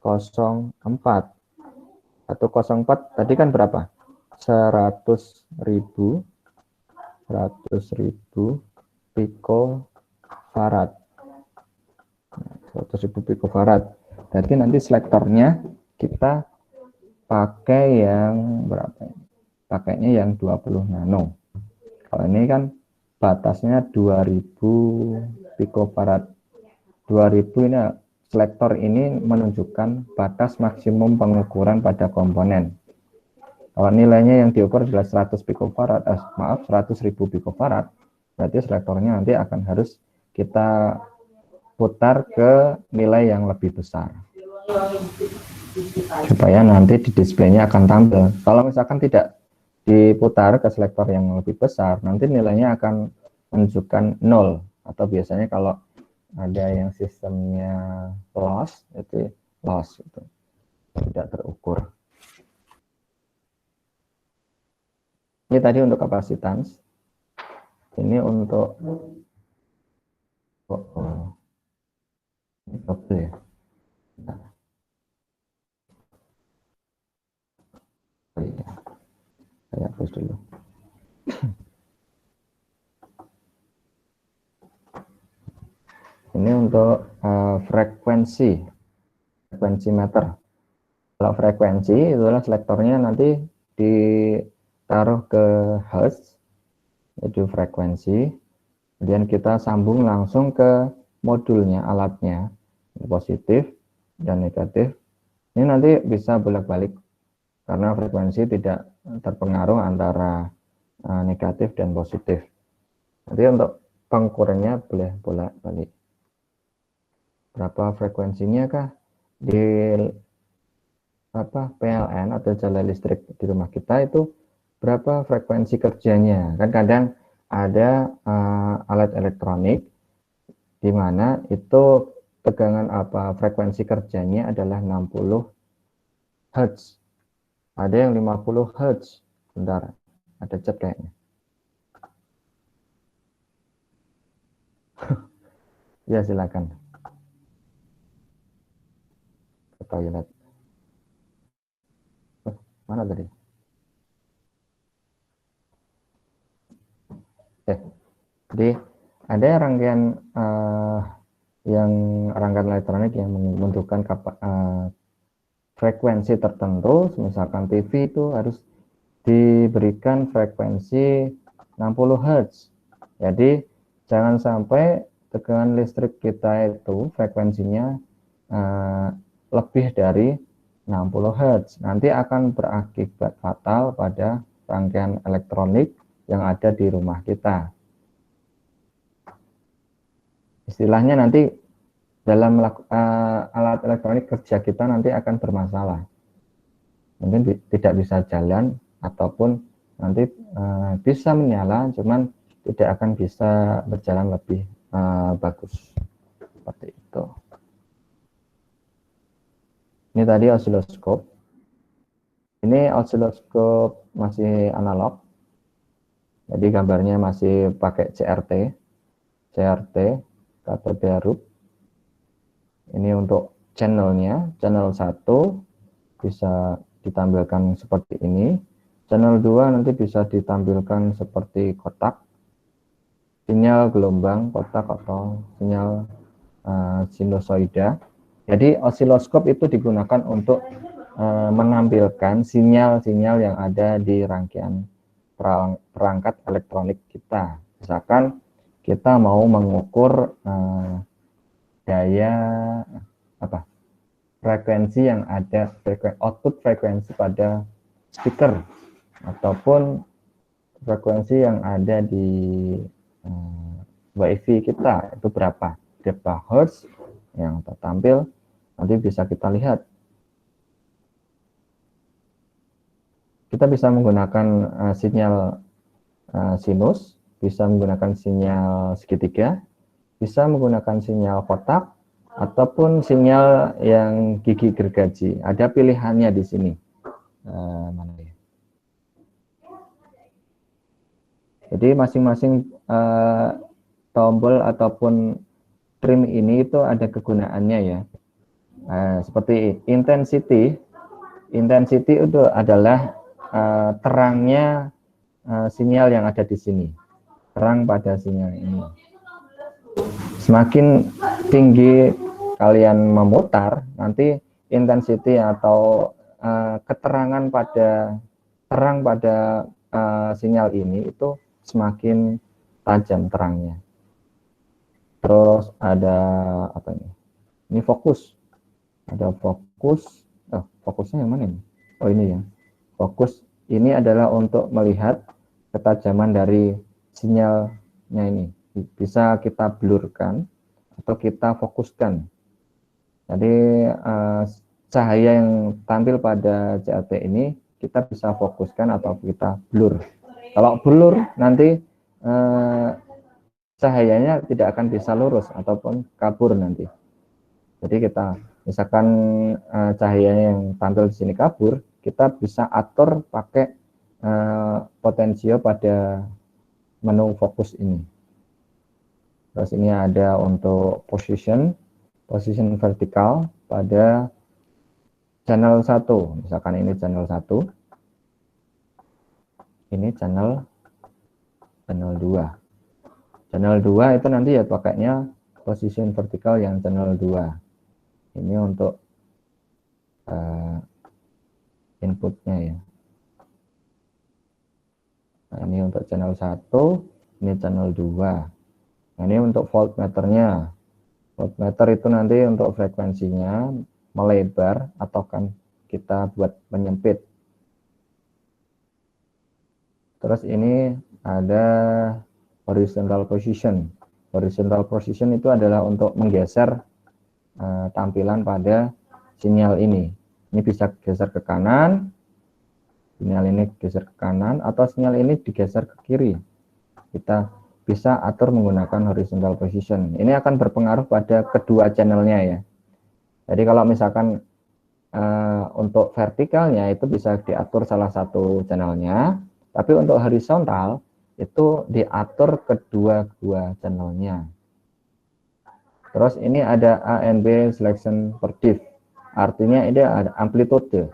Speaker 2: 104 tadi kan berapa? 100.000 picofarad. 100.000 picofarad. Jadi nanti selektornya kita pakai yang berapa? Pakainya yang 20 nano. Kalau ini kan batasnya 2000 picofarad. 2000 ini selektor ini menunjukkan batas maksimum pengukuran pada komponen. Kalau nilainya yang diukur adalah 100 picofarad, 100.000 picofarad, berarti selektornya nanti akan harus kita putar ke nilai yang lebih besar. Supaya nanti di displaynya akan tampil. Kalau misalkan tidak diputar ke selektor yang lebih besar, nanti nilainya akan menunjukkan 0. Atau biasanya kalau ada yang sistemnya loss, itu loss, itu tidak terukur. Ini tadi untuk kapasitans. Ini untuk Ini kabel ya. Nah, iya. Saya hapus dulu. Ini untuk frekuensi meter. Kalau frekuensi itulah selektornya nanti ditaruh ke hertz, itu frekuensi. Kemudian kita sambung langsung ke modulnya, alatnya, positif dan negatif. Ini nanti bisa bolak-balik karena frekuensi tidak terpengaruh antara negatif dan positif. Nanti untuk pengukurannya boleh bolak-balik. Berapa frekuensinya kah di PLN atau jalan listrik di rumah kita itu berapa frekuensi kerjanya? Kan kadang ada alat elektronik di mana itu tegangan frekuensi kerjanya adalah 60 Hz. Ada yang 50 Hz. Bentar, ada chat kayaknya. Ya, silakan. Ke toilet. Mana tadi? Jadi ada rangkaian rangkaian elektronik yang membutuhkan frekuensi tertentu, misalkan TV itu harus diberikan frekuensi 60 Hz. Jadi jangan sampai tegangan listrik kita itu frekuensinya lebih dari 60 Hz. Nanti akan berakibat fatal pada rangkaian elektronik yang ada di rumah kita. Istilahnya nanti dalam alat elektronik kerja kita nanti akan bermasalah. Mungkin tidak bisa jalan ataupun nanti bisa menyala, cuman tidak akan bisa berjalan lebih bagus. Seperti itu. Ini tadi osiloskop. Ini osiloskop masih analog. Jadi gambarnya masih pakai CRT, katode Rup. Ini untuk channelnya, channel 1 bisa ditampilkan seperti ini. Channel 2 nanti bisa ditampilkan seperti kotak, sinyal gelombang kotak atau sinyal sinusoida. Jadi osiloskop itu digunakan untuk menampilkan sinyal-sinyal yang ada di rangkaian perangkat elektronik kita. Misalkan kita mau mengukur daya frekuensi yang ada, output frekuensi pada speaker ataupun frekuensi yang ada di WiFi kita itu berapa hertz yang tertampil, nanti bisa kita lihat. Kita bisa menggunakan sinyal sinus, bisa menggunakan sinyal segitiga, bisa menggunakan sinyal kotak, ataupun sinyal yang gigi gergaji. Ada pilihannya di sini. Mana ya? Jadi masing-masing tombol ataupun trim ini itu ada kegunaannya ya. Seperti intensity itu adalah terangnya sinyal yang ada di sini, terang pada sinyal ini. Semakin tinggi kalian memutar, nanti intensity atau keterangan pada terang pada sinyal ini itu semakin tajam terangnya. Terus ada apa ini? Ini fokus. Ada fokus. Fokusnya yang mana ini? Oh ini ya. Fokus ini adalah untuk melihat ketajaman dari sinyalnya ini. Bisa kita blurkan atau kita fokuskan. Jadi cahaya yang tampil pada CRT ini kita bisa fokuskan atau kita blur. Kalau blur nanti cahayanya tidak akan bisa lurus ataupun kabur nanti. Jadi kita misalkan cahayanya yang tampil di sini kabur, kita bisa atur pakai potensio pada menu fokus ini. Terus ini ada untuk position vertikal pada channel 1. Misalkan ini channel 1. Ini channel 2. Channel 2 itu nanti ya pakainya position vertikal yang channel 2. Ini untuk inputnya ya. Nah, ini untuk channel 1, ini channel 2. Nah, ini untuk voltmeternya. Voltmeter itu nanti untuk frekuensinya melebar atau kan kita buat menyempit. Terus ini ada horizontal position. Horizontal position itu adalah untuk menggeser tampilan pada sinyal ini. Ini bisa geser ke kanan, sinyal ini geser ke kanan, atau sinyal ini digeser ke kiri. Kita bisa atur menggunakan horizontal position. Ini akan berpengaruh pada kedua channelnya ya. Jadi kalau misalkan untuk vertikalnya itu bisa diatur salah satu channelnya, tapi untuk horizontal itu diatur kedua-dua channelnya. Terus ini ada ANB selection per diff. Artinya ini ada amplitude.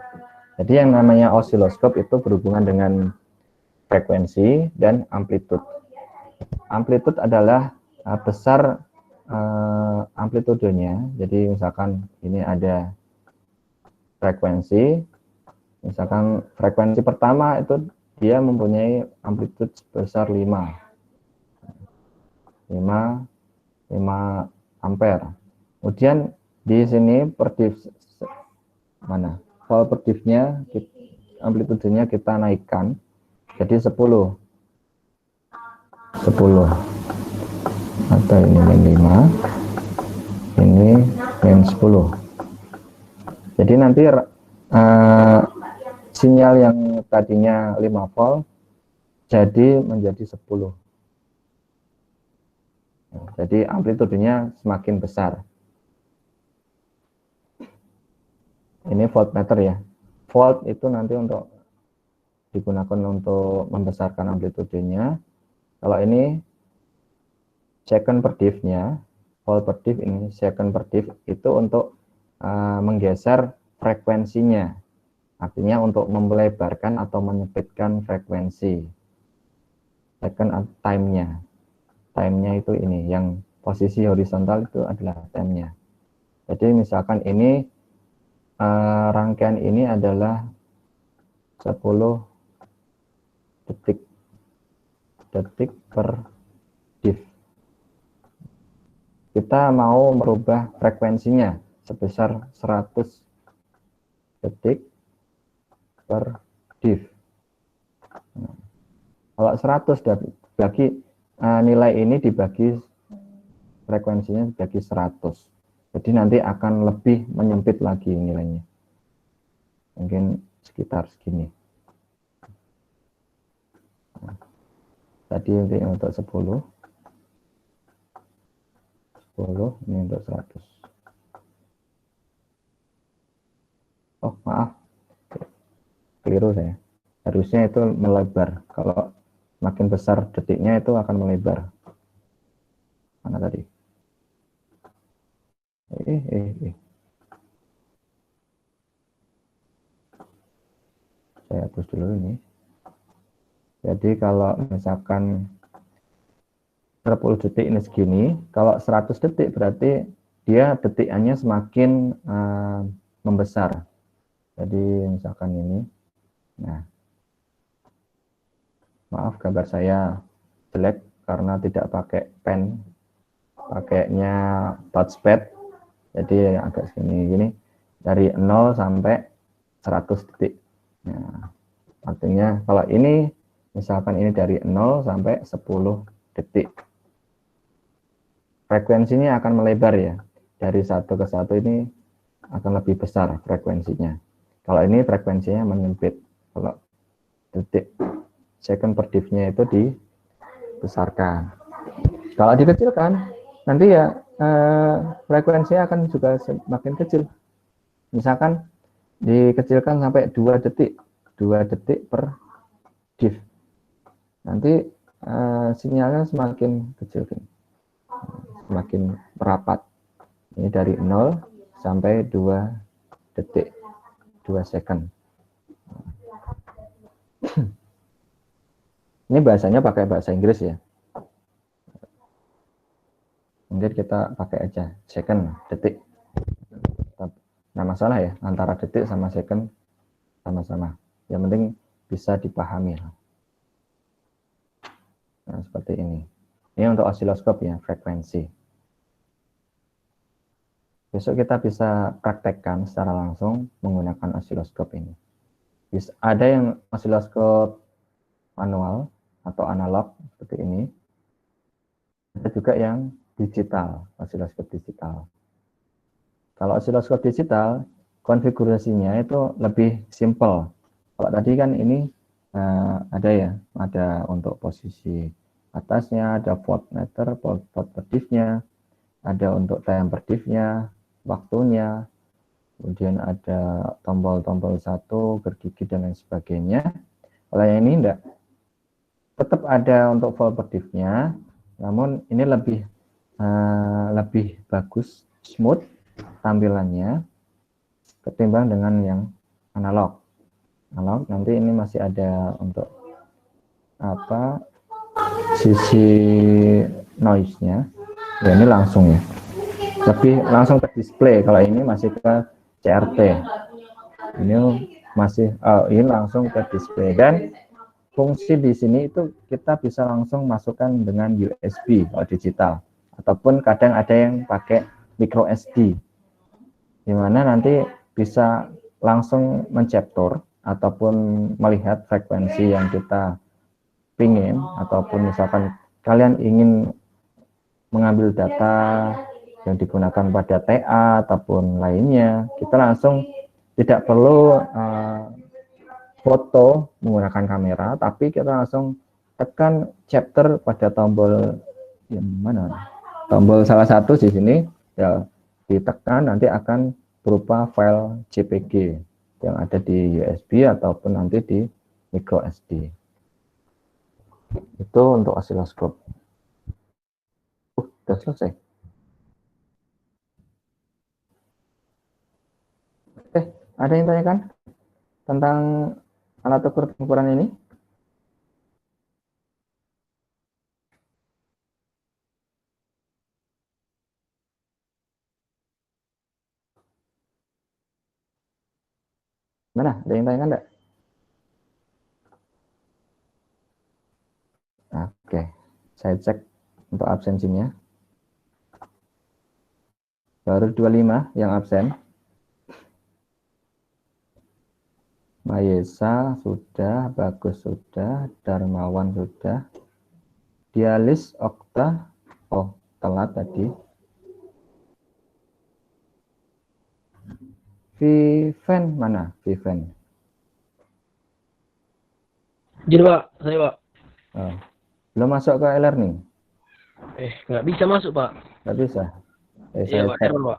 Speaker 2: Jadi yang namanya osiloskop itu berhubungan dengan frekuensi dan amplitude. Amplitude adalah besar amplitudenya. Jadi misalkan ini ada frekuensi, misalkan frekuensi pertama itu dia mempunyai amplitude sebesar 5 ampere. Kemudian di sini per diff mana? Vol per diff-nya amplitudenya kita naikkan jadi 10 atau ini min 5, ini min 10. Jadi nanti sinyal yang tadinya 5 volt jadi menjadi 10. Jadi amplitudenya semakin besar. Ini voltmeter ya. Volt itu nanti untuk digunakan untuk membesarkan amplitudenya. Kalau ini second per diff-nya, volt per diff ini second per diff itu untuk menggeser frekuensinya. Artinya untuk melebarkan atau menyempitkan frekuensi. Second time-nya. Time-nya itu ini, yang posisi horizontal itu adalah time-nya. Jadi misalkan ini rangkaian ini adalah 10 detik per diff. Kita mau merubah frekuensinya sebesar 100 detik per diff. Nah, kalau 100 bagi nilai ini dibagi frekuensinya dibagi 100. Jadi nanti akan lebih menyempit lagi nilainya. Mungkin sekitar segini. Nah, tadi untuk 10. 10 ini untuk 100. Oh, maaf. Keliru saya. Harusnya itu melebar. Kalau makin besar detiknya itu akan melebar. Mana tadi? Saya hapus dulu ini. Jadi kalau misalkan 10 detik ini segini, kalau 100 detik berarti dia detikannya semakin membesar. Jadi misalkan ini, nah, maaf gambar saya jelek karena tidak pakai pen, pakainya touchpad, jadi agak segini gini, dari 0 sampai 100 detik. Nah, artinya kalau ini misalkan ini dari 0 sampai 10 detik, frekuensinya akan melebar ya, dari satu ke satu ini akan lebih besar frekuensinya. Kalau ini frekuensinya menyempit. Kalau detik second per diff-nya itu dibesarkan. Kalau dikecilkan, nanti ya frekuensinya akan juga semakin kecil. Misalkan dikecilkan sampai 2 detik per diff. Nanti sinyalnya semakin kecil. semakin merapat. Ini dari 0 sampai 2 detik, 2 second. Ini bahasanya pakai bahasa Inggris ya. Mungkin kita pakai aja second, detik. Nah, masalah ya, antara detik sama second sama-sama. Yang penting bisa dipahami. Nah, seperti ini. Ini untuk osiloskop ya, frekuensi. Besok kita bisa praktekkan secara langsung menggunakan osiloskop ini. Ada yang osiloskop manual atau analog seperti ini. Ada juga yang digital, osiloskop digital. Kalau osiloskop digital, konfigurasinya itu lebih simple. Kalau tadi kan ini ada untuk posisi atasnya, ada voltmeter, volt per diff-nya, ada untuk time per diff-nya, waktunya, kemudian ada tombol-tombol satu, bergigi dan lain sebagainya. Kalau yang ini enggak, tetap ada untuk volt per diff-nya, namun ini lebih bagus, smooth tampilannya ketimbang dengan yang analog. Nanti ini masih ada untuk sisi noise-nya. Ya ini langsung ya. Lebih langsung ke display. Kalau ini masih ke CRT. Ini masih ini langsung ke display, dan fungsi di sini itu kita bisa langsung masukkan dengan USB kalau digital, ataupun kadang ada yang pakai micro SD, dimana nanti bisa langsung mencapture ataupun melihat frekuensi yang kita pingin, ataupun misalkan kalian ingin mengambil data yang digunakan pada TA ataupun lainnya, kita langsung tidak perlu foto menggunakan kamera, tapi kita langsung tekan chapter pada tombol yang mana? Tombol salah satu di sini ya, ditekan, nanti akan berupa file JPG yang ada di USB ataupun nanti di micro SD. Itu untuk osiloskop. Sudah selesai. Ada yang tanyakan tentang alat ukur pengukuran ini? Mana? Ada yang tanyakan enggak? Oke, saya cek untuk absensinya. Baru 25 yang absen. Mayesa sudah, Bagus sudah, Darmawan sudah. Dialis, Okta, oh telat tadi. Viven mana? Viven.
Speaker 4: Jadi Pak, saya Pak.
Speaker 2: Oh, belum masuk ke e-learning?
Speaker 4: Nggak bisa masuk Pak.
Speaker 2: Nggak bisa.
Speaker 4: Iya
Speaker 2: Saya
Speaker 4: Pak,
Speaker 2: cek,
Speaker 4: error Pak.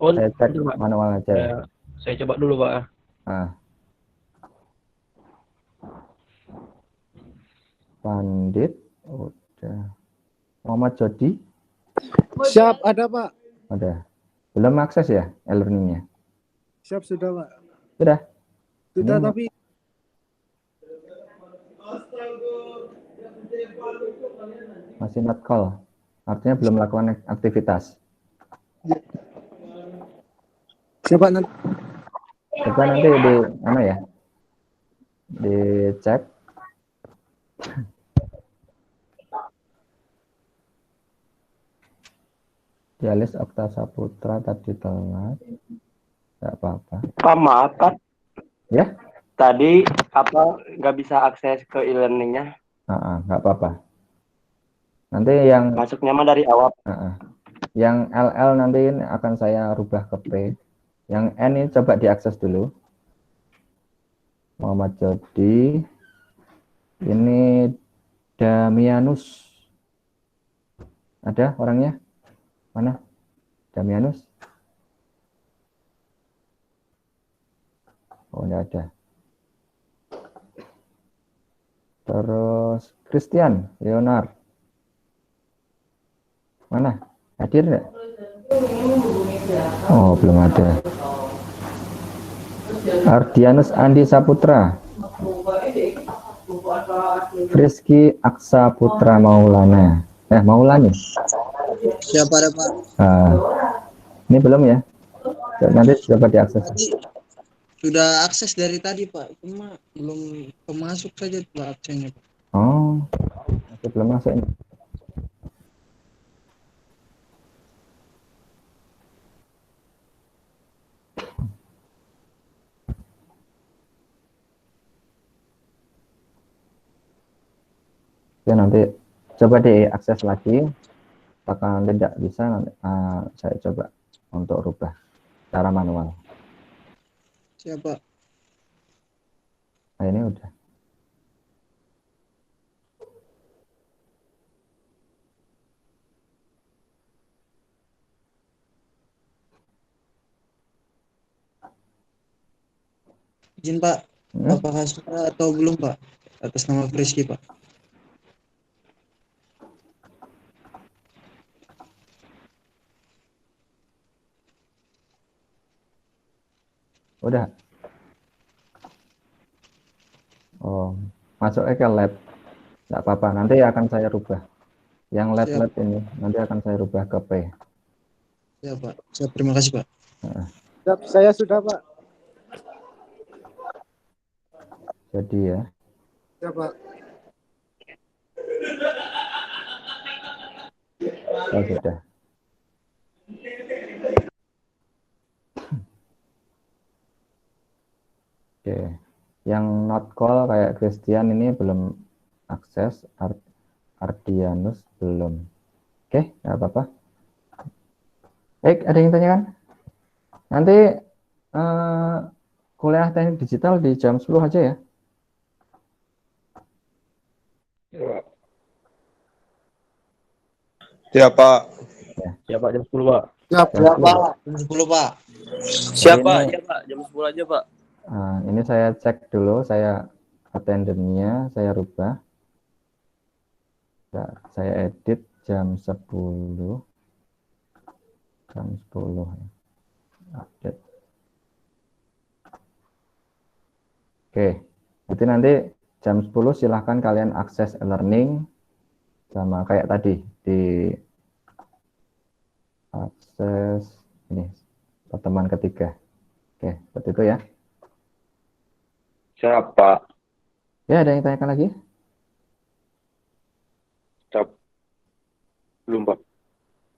Speaker 4: Oh,
Speaker 2: saya cek
Speaker 4: betul, Pak.
Speaker 2: manual aja.
Speaker 4: Saya coba dulu Pak.
Speaker 2: Pandit, udah. Muhammad Jody?
Speaker 5: Siap, ada Pak.
Speaker 2: Ada. Belum akses ya e-learningnya?
Speaker 5: Siap, sudah Pak.
Speaker 2: Sudah?
Speaker 5: Sudah,
Speaker 2: Ini
Speaker 5: tapi
Speaker 2: masih not call. Artinya belum melakukan aktivitas.
Speaker 5: siapa nanti?
Speaker 2: Coba nanti di mana ya? Dicek. Dialis Okta Saputra tadi telat. Enggak apa-apa.
Speaker 6: Pak, maaf Pak.
Speaker 2: Ya?
Speaker 6: Tadi nggak bisa akses ke e-learningnya?
Speaker 2: Enggak apa-apa. Nanti yang
Speaker 6: Masuknya mah dari awal.
Speaker 2: Yang LL nanti akan saya rubah ke P. Yang N ini coba diakses dulu. Muhammad Jody. Ini Damianus. Ada orangnya? Mana? Damianus? Oh, enggak ada. Terus Christian Leonard. Mana? Hadir nggak? Oh, belum ada. Ardianus Andi Saputra. Rizky Aksa Putra Maulana. Maulani.
Speaker 7: Siapa ada Pak?
Speaker 2: Ini belum ya? Nanti dapat diakses.
Speaker 7: Sudah akses dari tadi Pak, cuma belum masuk saja Pak aksennya Pak.
Speaker 2: Oh, masih belum masuk ini. Ya, nanti coba diakses lagi. Apakah tidak bisa, nanti saya coba untuk rubah secara manual.
Speaker 7: Siapa?
Speaker 2: Nah, ini udah.
Speaker 7: Izin Pak, apakah sudah atau belum Pak? Atas nama Rizky Pak.
Speaker 2: Udah. Oh, masuk ke lab. Nggak apa-apa, nanti akan saya rubah. Yang lab ini nanti akan saya rubah ke P.
Speaker 7: Ya Pak, terima kasih Pak.
Speaker 5: Siap, saya sudah Pak.
Speaker 2: Jadi ya.
Speaker 5: Siap Pak.
Speaker 2: Oh, sudah. Oke, yang not call kayak Christian ini belum akses, Ardianus belum. Oke, nggak apa-apa. Baik, ada yang tanyakan? Nanti kuliah teknik digital di jam 10 aja ya.
Speaker 8: Siap Pak.
Speaker 4: Siap Pak, jam 10 Pak.
Speaker 5: Siap,
Speaker 7: Siap Pak, jam 10 Pak.
Speaker 3: Siap Pak, ya Pak, jam 10 aja Pak.
Speaker 2: Ini saya cek dulu, saya attendance-nya saya rubah. Saya edit jam 10. Jam 10 ya. Update. Oke, berarti nanti jam 10 silahkan kalian akses e-learning sama kayak tadi di akses ini pertemuan ketiga. Oke, seperti itu ya.
Speaker 6: Siap, Pak.
Speaker 2: Ya, ada yang tanyakan lagi?
Speaker 6: Siap. Belum, Pak.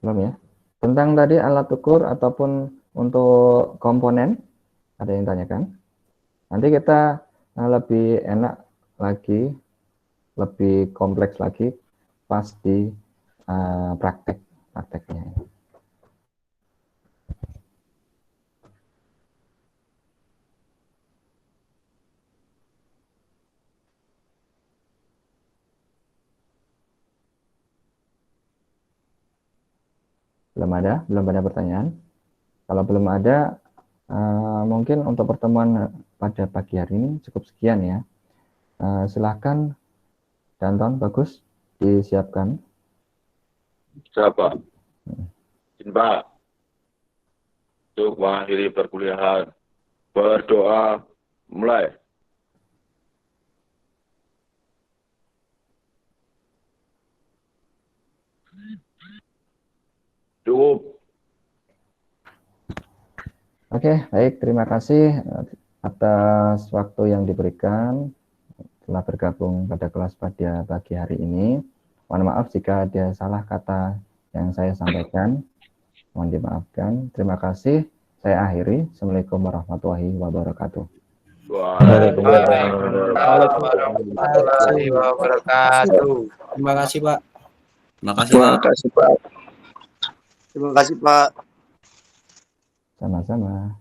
Speaker 2: Belum ya. Tentang tadi alat ukur ataupun untuk komponen, ada yang tanyakan? Nanti kita lebih enak lagi, lebih kompleks lagi pas di prakteknya. Belum ada pertanyaan. Kalau belum ada, mungkin untuk pertemuan pada pagi hari ini cukup sekian ya. Silahkan, Danton, bagus, disiapkan.
Speaker 6: Siap, Pak. Izin, Pak. Untuk mengakhiri perkuliahan, berdoa, mulai. Cukup.
Speaker 2: Oke, baik. Terima kasih atas waktu yang diberikan telah bergabung pada kelas pada pagi hari ini. Mohon maaf jika ada salah kata yang saya sampaikan. Mohon dimaafkan. Terima kasih. Saya akhiri. Assalamualaikum warahmatullahi wabarakatuh.
Speaker 3: Waalaikumsalam warahmatullahi wabarakatuh.
Speaker 7: Terima kasih Pak.
Speaker 3: Terima kasih Pak.
Speaker 8: Terima kasih Pak.
Speaker 2: Sama-sama.